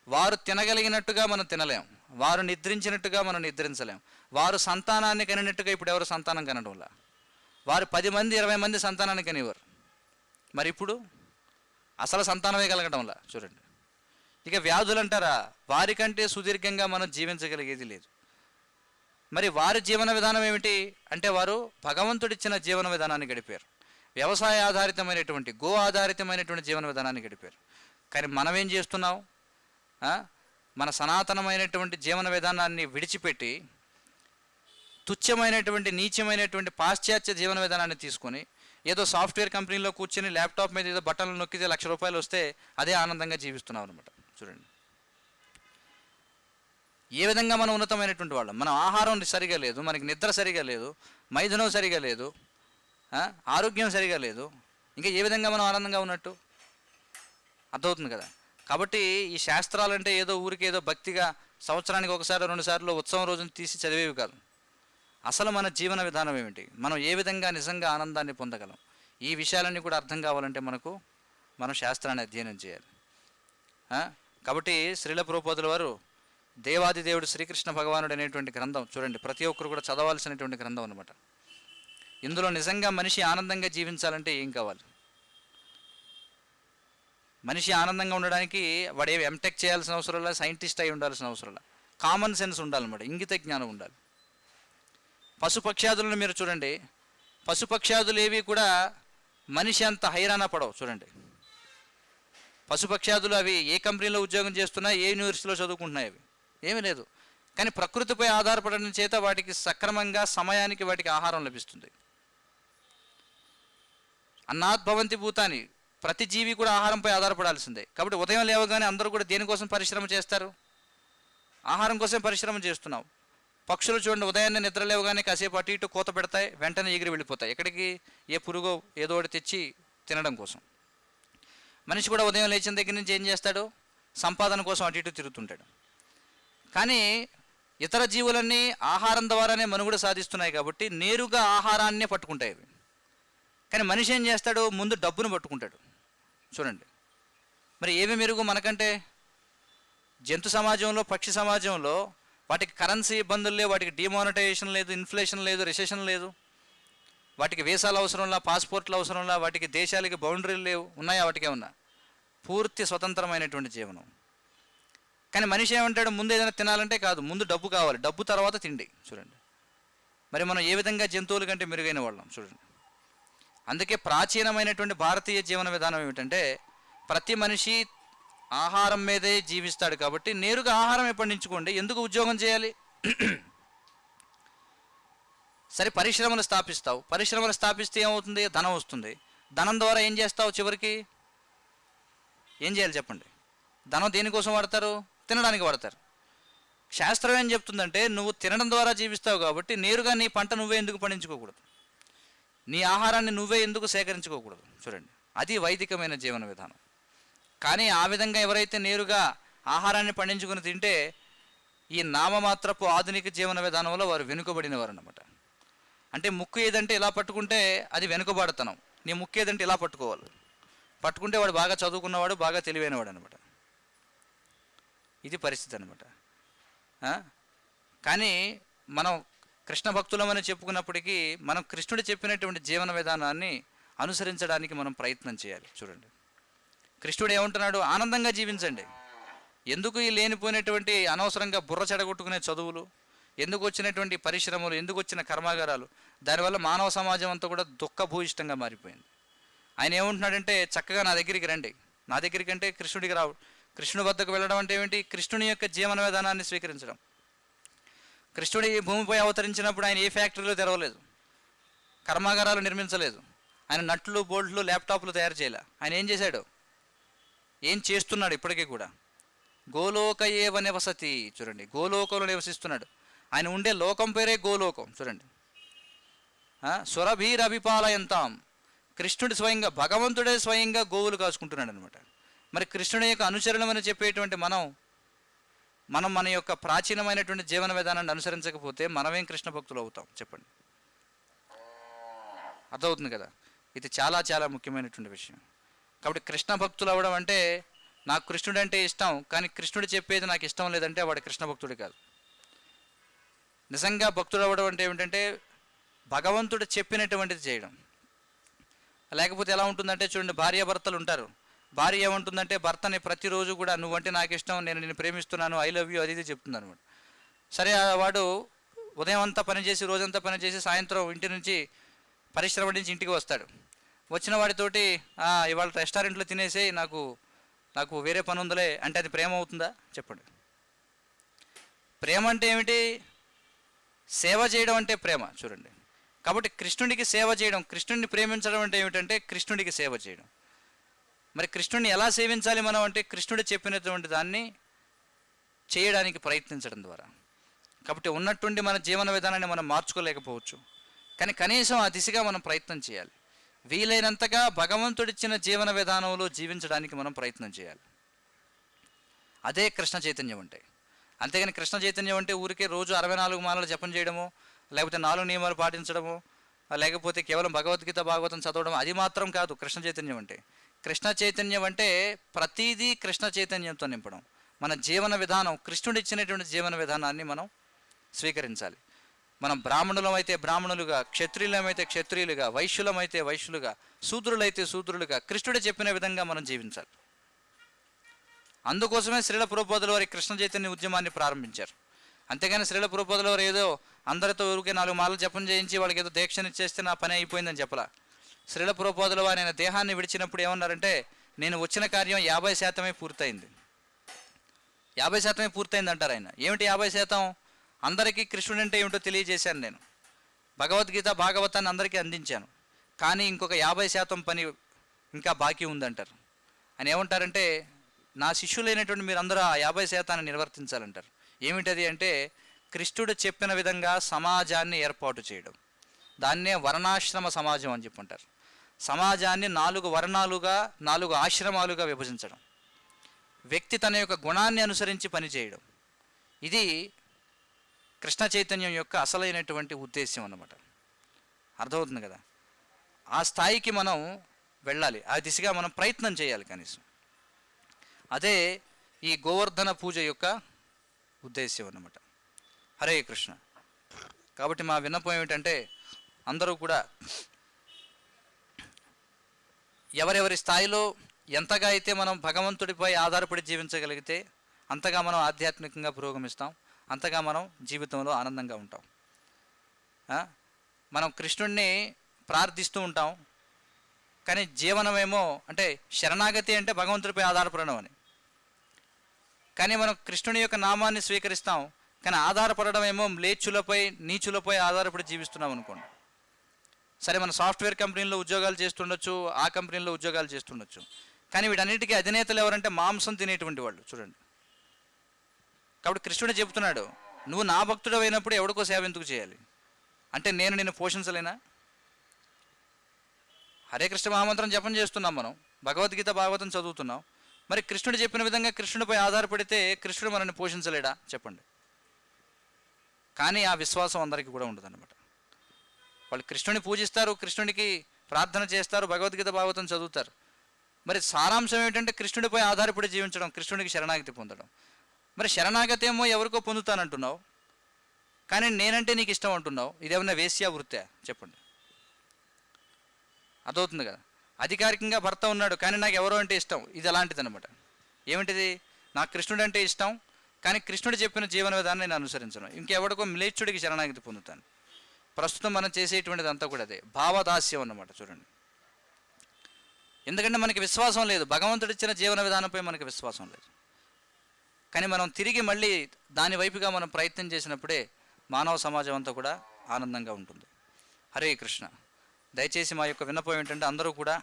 వారు తినగలిగినట్టుగా మనం తినలేం, వారు నిద్రించినట్టుగా మనం నిద్రించలేం, వారు సంతానాన్ని కనినట్టుగా ఇప్పుడు ఎవరు సంతానం కనడం వల్ల. వారు 10 మంది 20 మంది సంతానాన్ని కనివారు, మరి ఇప్పుడు అసలు సంతానమే కలగడం వల్ల. చూడండి, ఇక వ్యాధులు అంటారా? వారికంటే సుదీర్ఘంగా మనం జీవించగలిగేది లేదు. మరి వారి జీవన విధానం ఏమిటి అంటే వారు భగవంతుడిచ్చిన జీవన విధానాన్ని గడిపారు. వ్యవసాయ ఆధారితమైనటువంటి, గో ఆధారితమైనటువంటి జీవన విధానాన్ని గడిపారు. కానీ మనం ఏం చేస్తున్నాం? మన సనాతనమైనటువంటి జీవన విధానాన్ని విడిచిపెట్టి తుచ్చమైనటువంటి, నీచమైనటువంటి పాశ్చాత్య జీవన విధానాన్ని తీసుకొని ఏదో సాఫ్ట్వేర్ కంపెనీలో కూర్చొని ల్యాప్టాప్ మీద ఏదో బటన్లు నొక్కితే ₹1,00,000 వస్తే అదే ఆనందంగా జీవిస్తున్నాం అనమాట. చూడండి, ఏ విధంగా మనం ఉన్నతమైనటువంటి వాళ్ళం. మన ఆహారం సరిగా లేదు, మనకి నిద్ర సరిగా లేదు, మైథునం సరిగా లేదు, ఆరోగ్యం సరిగా లేదు, ఇంకా ఏ విధంగా మనం ఆనందంగా ఉన్నట్టు అర్థమవుతుంది కదా. కాబట్టి ఈ శాస్త్రాలంటే ఏదో ఊరికి ఏదో భక్తిగా సంవత్సరానికి 1-2 సార్లు ఉత్సవం రోజున తీసి చదివేవి కాదు. అసలు మన జీవన విధానం ఏమిటి, మనం ఏ విధంగా నిజంగా ఆనందాన్ని పొందగలం, ఈ విషయాలన్నీ కూడా అర్థం కావాలంటే మనం శాస్త్రాన్ని అధ్యయనం చేయాలి. కాబట్టి శ్రీల ప్రభుపాదుల వారు దేవాది దేవుడు శ్రీకృష్ణ భగవానుడు అనేటువంటి గ్రంథం చూడండి, ప్రతి ఒక్కరు కూడా చదవాల్సినటువంటి గ్రంథం అనమాట. ఇందులో నిజంగా మనిషి ఆనందంగా జీవించాలంటే ఏం కావాలి? మనిషి ఆనందంగా ఉండడానికి వాడు ఏమి ఎంటెక్ చేయాల్సిన అవసరం లేదు, సైంటిస్ట్ అయి ఉండాల్సిన అవసరం లేదు, కామన్ సెన్స్ ఉండాలన్నమాట, ఇంగిత జ్ఞానం ఉండాలి. పశుపక్ష్యాదులను మీరు చూడండి, పశుపక్ష్యాదులు ఏవి కూడా మనిషి అంత హైరాణ పడవు. చూడండి, పశుపక్ష్యాదులు అవి ఏ కంపెనీలో ఉద్యోగం చేస్తున్నా, ఏ యూనివర్సిటీలో చదువుకుంటున్నాయి, అవి ఏమీ లేదు. కానీ ప్రకృతిపై ఆధారపడడం చేత వాటికి సక్రమంగా సమయానికి వాటికి ఆహారం లభిస్తుంది. అన్నాత్ భవంతి భూతాని, ప్రతి జీవి కూడా ఆహారంపై ఆధారపడాల్సిందే. కాబట్టి ఉదయం లేవగానే అందరూ కూడా దేనికోసం పరిశ్రమ చేస్తారు? ఆహారం కోసం పరిశ్రమ చేస్తున్నాం. పక్షులు చూడండి, ఉదయాన్నే నిద్ర లేవగానే కాసేపు అటు ఇటు కోత పెడతాయి, వెంటనే ఎగిరి వెళ్ళిపోతాయి. ఎక్కడికి? ఏ పురుగో ఏదో ఒకటి తెచ్చి తినడం కోసం. మనిషి కూడా ఉదయం లేచిన దగ్గర నుంచి ఏం చేస్తాడు? సంపాదన కోసం అటు ఇటు తిరుగుతుంటాడు. కానీ ఇతర జీవులన్నీ ఆహారం ద్వారానే మనుగడ సాధిస్తున్నాయి కాబట్టి నేరుగా ఆహారాన్నే పట్టుకుంటాయి అవి. కానీ మనిషి ఏం చేస్తాడు? ముందు డబ్బును పట్టుకుంటాడు. చూడండి, మరి ఏమి మెరుగు మనకంటే? జంతు సమాజంలో, పక్షి సమాజంలో వాటికి కరెన్సీ ఇబ్బందులు లేవు, వాటికి డిమానిటైజేషన్ లేదు, ఇన్ఫ్లేషన్ లేదు, రిసెషన్ లేదు, వాటికి వీసాలు అవసరంలా, పాస్పోర్ట్లు అవసరంలా, వాటికి దేశాలకి బౌండరీలు లేవు. ఉన్నాయా? వాటికే ఉన్నా. పూర్తి స్వతంత్రమైనటువంటి జీవనం. కానీ మనిషి ఏమంటాడు? ముందు ఏదైనా తినాలంటే కాదు, ముందు డబ్బు కావాలి, డబ్బు తర్వాత తిండి. చూడండి, మరి మనం ఏ విధంగా జంతువుల కంటే మెరుగైన వాళ్ళం చూడండి. అందుకే ప్రాచీనమైనటువంటి భారతీయ జీవన విధానం ఏమిటంటే ప్రతి మనిషి ఆహారం మీదే జీవిస్తాడు కాబట్టి నేరుగా ఆహారమే పండించుకోండి, ఎందుకు ఉద్యోగం చేయాలి? సరే, పరిశ్రమలు స్థాపిస్తావు, పరిశ్రమలు స్థాపిస్తే ఏమవుతుంది? ధనం వస్తుంది. ధనం ద్వారా ఏం చేస్తావు? చివరికి ఏం చేయాలి చెప్పండి? ధనం దేనికోసం వాడతారు? తినడానికి వాడతారు. శాస్త్రం ఏం చెప్తుందంటే నువ్వు తినడం ద్వారా జీవిస్తావు కాబట్టి నేరుగా నీ పంట నువ్వే ఎందుకు పండించుకోకూడదు, నీ ఆహారాన్ని నువ్వే ఎందుకు సేకరించుకోకూడదు? చూడండి, అది వైదికమైన జీవన విధానం. కానీ ఆ విధంగా ఎవరైతే నేరుగా ఆహారాన్ని పండించుకుని తింటే ఈ నామమాత్రపు ఆధునిక జీవన విధానంలో వారు వెనుకబడినవారు అన్నమాట. అంటే ముక్కు ఏదంటే ఇలా పట్టుకుంటే అది వెనుకబడతనం, నీ ముక్కు ఏదంటే ఇలా పట్టుకోవాలి, పట్టుకుంటే వాడు బాగా చదువుకున్నవాడు, బాగా తెలివైనవాడు అనమాట. ఇది పరిస్థితి అనమాట. కానీ మనం కృష్ణ భక్తులమని చెప్పుకున్నప్పటికీ మనం కృష్ణుడు చెప్పినటువంటి జీవన విధానాన్ని అనుసరించడానికి మనం ప్రయత్నం చేయాలి. చూడండి, కృష్ణుడు ఏమంటున్నాడు? ఆనందంగా జీవించండి. ఎందుకు ఈ లేనిపోయినటువంటి అనవసరంగా బుర్ర చెడగొట్టుకునే చదువులు, ఎందుకు వచ్చినటువంటి పరిశ్రమలు, ఎందుకు వచ్చిన కర్మాగారాలు, దానివల్ల మానవ సమాజం అంతా కూడా దుఃఖభూయిష్టంగా మారిపోయింది. ఆయన ఏమంటున్నాడంటే చక్కగా నా దగ్గరికి రండి. నా దగ్గరికి అంటే కృష్ణుడికి రావు. కృష్ణుడి వద్దకు వెళ్ళడం అంటే ఏమిటి? కృష్ణుని యొక్క జీవన విధానాన్ని స్వీకరించడం. కృష్ణుడి భూమిపై అవతరించినప్పుడు ఆయన ఏ ఫ్యాక్టరీలో తెరవలేదు, కర్మాగారాలు నిర్మించలేదు, ఆయన నట్లు, బోల్ట్లు, ల్యాప్టాప్లు తయారు చేయలే. ఆయన ఏం చేశాడు? ఏం చేస్తున్నాడు? ఇప్పటికీ కూడా గోలోక ఏవ నివసతి. చూడండి, గోలోకంలో నివసిస్తున్నాడు. ఆయన ఉండే లోకం పేరే గోలోకం. చూడండి, సురభీరభిపాలయంతాం. కృష్ణుడు స్వయంగా, భగవంతుడే స్వయంగా గోవులు కాచుకుంటున్నాడు అనమాట. మరి కృష్ణుడి యొక్క అనుచరణమని చెప్పేటువంటి మనం మన యొక్క ప్రాచీనమైనటువంటి జీవన విధానాన్ని అనుసరించకపోతే మనమేం కృష్ణ భక్తులు అవుతాం చెప్పండి? అర్థమవుతుంది కదా? ఇది చాలా చాలా ముఖ్యమైనటువంటి విషయం. కాబట్టి కృష్ణ భక్తులు అవ్వడం అంటే నాకు కృష్ణుడు అంటే ఇష్టం, కానీ కృష్ణుడు చెప్పేది నాకు ఇష్టం లేదంటే వాడు కృష్ణ భక్తుడు కాదు. నిజంగా భక్తుడు అవ్వడం అంటే ఏమిటంటే భగవంతుడు చెప్పినటువంటిది చేయడం. లేకపోతే ఎలా ఉంటుందంటే చూడండి, భార్యాభర్తలు ఉంటారు. భార్య ఏమంటుందంటే భర్తని ప్రతిరోజు కూడా నువ్వంటే నాకు ఇష్టం, నేను నిన్ను ప్రేమిస్తున్నాను, ఐ లవ్ యూ, అది ఇది చెప్తుంది అనమాట. సరే, వాడు ఉదయం అంతా పనిచేసి, రోజంతా పనిచేసి, సాయంత్రం ఇంటి నుంచి, పరిశ్రమ నుంచి ఇంటికి వస్తాడు. వచ్చిన వాడితోటి ఇవాళ రెస్టారెంట్లో తినేసి నాకు వేరే పని ఉందలే అంటే అది ప్రేమ అవుతుందా చెప్పండి? ప్రేమ అంటే ఏమిటి? సేవ చేయడం అంటే ప్రేమ. చూడండి, కాబట్టి కృష్ణుడికి సేవ చేయడం, కృష్ణుడిని ప్రేమించడం అంటే ఏమిటంటే కృష్ణుడికి సేవ చేయడం. మరి కృష్ణుడిని ఎలా సేవించాలి మనం అంటే కృష్ణుడు చెప్పినటువంటి దాన్ని చేయడానికి ప్రయత్నించడం ద్వారా. కాబట్టి ఉన్నట్టుండి మన జీవన విధానాన్ని మనం మార్చుకోలేకపోవచ్చు, కానీ కనీసం ఆ దిశగా మనం ప్రయత్నం చేయాలి. వీలైనంతగా భగవంతుడిచ్చిన జీవన విధానంలో జీవించడానికి మనం ప్రయత్నం చేయాలి. అదే కృష్ణ చైతన్యం అంటే. అంతేగాని కృష్ణ చైతన్యం అంటే ఊరికే రోజు 64 మాలలు జపం చేయడము, లేకపోతే 4 నియమాలు పాటించడము, లేకపోతే కేవలం భగవద్గీత భాగవతం చదవడం, అది మాత్రం కాదు కృష్ణ చైతన్యం అంటే. కృష్ణ చైతన్యం అంటే ప్రతీదీ కృష్ణ చైతన్యంతో నింపడం. మన జీవన విధానం, కృష్ణుడు ఇచ్చినటువంటి జీవన విధానాన్ని మనం స్వీకరించాలి. మనం బ్రాహ్మణులమైతే బ్రాహ్మణులుగా, క్షత్రియులమైతే క్షత్రియులుగా, వైశ్యులమైతే వైశ్యులుగా, శూద్రులైతే శూద్రులుగా కృష్ణుడు చెప్పిన విధంగా మనం జీవించాలి. అందుకోసమే శ్రీల ప్రభుపాదుల వారి కృష్ణ చైతన్య ఉద్యమాన్ని ప్రారంభించారు. అంతేగాని శ్రీల ప్రభుపాదుల వారు ఏదో అందరితో ఊరికే 4 మాలలు జపం చేయించి వాళ్ళకి ఏదో దీక్షనిచ్చేస్తే నా పని అయిపోయిందని చెప్పలా. శ్రీల ప్రభుపాదుల వారు ఆయన దేహాన్ని విడిచినప్పుడు ఏమన్నారంటే నేను వచ్చిన కార్యం 50% పూర్తయింది. 50% పూర్తయింది అంటారు ఆయన. ఏమిటి 50%? అందరికీ కృష్ణుడు అంటే ఏమిటో తెలియజేశాను, నేను భగవద్గీత భాగవతాన్ని అందరికీ అందించాను, కానీ ఇంకొక 50% పని ఇంకా బాకీ ఉందంటారు. ఆయన ఏమంటారంటే నా శిష్యులైనటువంటి మీరందరూ ఆ 50% నిర్వర్తించాలంటారు. ఏమిటది అంటే కృష్ణుడు చెప్పిన విధంగా సమాజాన్ని ఏర్పాటు చేయడం. దాన్నే వర్ణాశ్రమ సమాజం అని చెప్పుంటారు. సమాజాన్ని 4 వర్ణాలుగా, 4 ఆశ్రమాలుగా విభజించడం. వ్యక్తి తన యొక్క గుణాన్ని అనుసరించి పనిచేయడం, ఇది కృష్ణ చైతన్యం యొక్క అసలైనటువంటి ఉద్దేశ్యం అన్నమాట. అర్థమవుతుంది కదా? ఆ స్థాయికి మనం వెళ్ళాలి, ఆ దిశగా మనం ప్రయత్నం చేయాలి కనీసం. అదే ఈ గోవర్ధన పూజ యొక్క ఉద్దేశ్యం అన్నమాట. హరే కృష్ణ. కాబట్టి మా విన్నపం ఏమిటంటే, అందరూ కూడా ఎవరెవరి స్థాయిలో ఎంతగా అయితే మనం భగవంతుడిపై ఆధారపడి జీవించగలిగితే అంతగా మనం ఆధ్యాత్మికంగా పురోగమిస్తాం, అంతగా మనం జీవితంలో ఆనందంగా ఉంటాం. మనం కృష్ణుడిని ప్రార్థిస్తూ ఉంటాం, కానీ జీవనమేమో అంటే శరణాగతి అంటే భగవంతుడిపై ఆధారపడడం అని. కానీ మనం కృష్ణుని యొక్క నామాన్ని స్వీకరిస్తాం, కానీ ఆధారపడడం ఏమో మ్లేచ్చులపై నీచులపై ఆధారపడి జీవిస్తున్నాం అనుకోండి. సరే, మన సాఫ్ట్వేర్ కంపెనీలో ఉద్యోగాలు చేస్తుండొచ్చు, ఆ కంపెనీలో ఉద్యోగాలు చేస్తుండొచ్చు, కానీ వీటన్నిటికీ అధినేతలు ఎవరంటే మాంసం తినేటువంటి వాళ్ళు. చూడండి, కాబట్టి కృష్ణుడు చెబుతున్నాడు, నువ్వు నా భక్తుడు అయినప్పుడు ఎవడికో సేవ ఎందుకు చేయాలి? అంటే నేను నిన్ను పోషించలేనా? హరే కృష్ణ మహామంత్రం జపం చేస్తున్నాం, మనం భగవద్గీత భాగవతం చదువుతున్నాం. మరి కృష్ణుడు చెప్పిన విధంగా కృష్ణుడిపై ఆధారపడితే కృష్ణుడు మనల్ని పోషించలేడా చెప్పండి? కానీ ఆ విశ్వాసం అందరికీ కూడా ఉండదన్నమాట. వాళ్ళు కృష్ణుని పూజిస్తారు, కృష్ణునికి ప్రార్థన చేస్తారు, భగవద్గీత భాగవతం చదువుతారు. మరి సారాంశం ఏమిటంటే కృష్ణుడిపై ఆధారపడి జీవించడం, కృష్ణుడికి శరణాగతి పొందడం. మరి శరణాగతి ఏమో ఎవరికో పొందుతానంటున్నావు, కానీ నేనంటే నీకు ఇష్టం అంటున్నావు. ఇదేమన్నా వేశ్యా వృత్తే చెప్పండి? అదవుతుంది కదా. అధికారికంగా భర్త ఉన్నాడు, కానీ నాకు ఎవరో అంటే ఇష్టం, ఇది అలాంటిది అనమాట. ఏమిటిది? నాకు కృష్ణుడు అంటే ఇష్టం, కానీ కృష్ణుడు చెప్పిన జీవన విధానం నేను అనుసరించను, ఇంకెవడికో మ్లేచ్చుడికి శరణాగతి పొందుతాను. ప్రస్తుతం మనం చేసేటువంటిది అంతా కూడా అదే, భావదాస్యం అన్నమాట. చూడండి, ఎందుకంటే మనకి విశ్వాసం లేదు, భగవంతుడు ఇచ్చిన జీవన విధానంపై మనకి విశ్వాసం లేదు. కానీ మనం తిరిగి మళ్ళీ దాని వైపుగా మనం ప్రయత్నం చేసినప్పుడే మానవ సమాజం అంతా కూడా ఆనందంగా ఉంటుంది. హరే కృష్ణ. దయచేసి మా యొక్క విన్నపం ఏంటంటే, అందరూ కూడా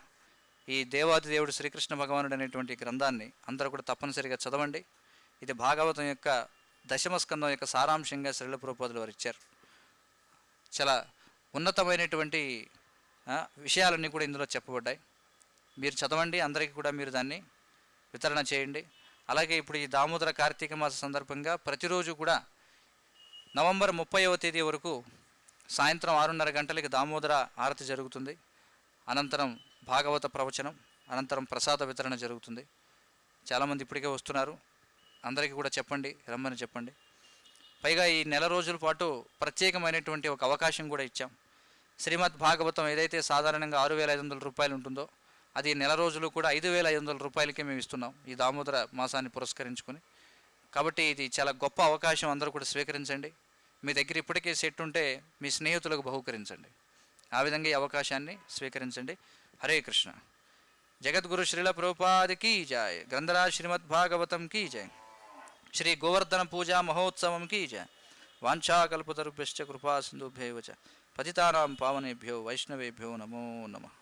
ఈ దేవాది దేవుడు శ్రీకృష్ణ భగవానుడు అనేటువంటి గ్రంథాన్ని అందరూ కూడా తప్పనిసరిగా చదవండి. ఇది భాగవతం యొక్క దశమ స్కందం యొక్క సారాంశంగా శ్రీల ప్రభుపాదులు వారు ఇచ్చారు. చాలా ఉన్నతమైనటువంటి విషయాలన్నీ కూడా ఇందులో చెప్పబడ్డాయి. మీరు చదవండి, అందరికీ కూడా మీరు దాన్ని వితరణ చేయండి. అలాగే ఇప్పుడు ఈ దామోదర కార్తీక మాస సందర్భంగా ప్రతిరోజు కూడా నవంబర్ 30వ తేదీ వరకు సాయంత్రం 6:30 గంటలకి దామోదర ఆరతి జరుగుతుంది. అనంతరం భాగవత ప్రవచనం, అనంతరం ప్రసాద వితరణ జరుగుతుంది. చాలామంది ఇప్పటికే వస్తున్నారు, అందరికీ కూడా చెప్పండి, రమ్మని చెప్పండి. పైగా ఈ నెల రోజుల పాటు ప్రత్యేకమైనటువంటి ఒక అవకాశం కూడా ఇచ్చాం. శ్రీమద్ భాగవతం ఏదైతే సాధారణంగా 6,500 రూపాయలు ఉంటుందో, అది నెల రోజులు కూడా 5,500 రూపాయలకే మేము ఇస్తున్నాం ఈ దామోదర మాసాన్ని పురస్కరించుకొని. కాబట్టి ఇది చాలా గొప్ప అవకాశం, అందరూ కూడా స్వీకరించండి. మీ దగ్గర ఇప్పటికే సెట్ ఉంటే మీ స్నేహితులకు బహుకరించండి. ఆ విధంగా ఈ అవకాశాన్ని స్వీకరించండి. హరే కృష్ణ. జగద్గురు శ్రీల ప్రభుపాది కీ జయ. గ్రంథరాజ్ శ్రీమద్ భాగవతం కీ జయ. శ్రీ గోవర్ధన పూజా మహోత్సవం కీ జయ. వాంఛాకల్పతరుభ్యశ్చ కృపా సింధుభ్యైవ చ పతితానాం పావనేభ్యో వైష్ణవేభ్యో నమో నమః.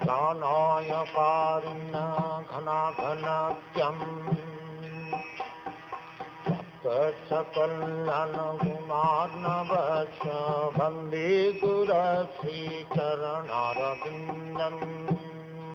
నానాయకారుణ్య ఘనాఘనాఖ్యం సకలగుణార్ణవశ వందే గురశ్రీ చరణారవిందం.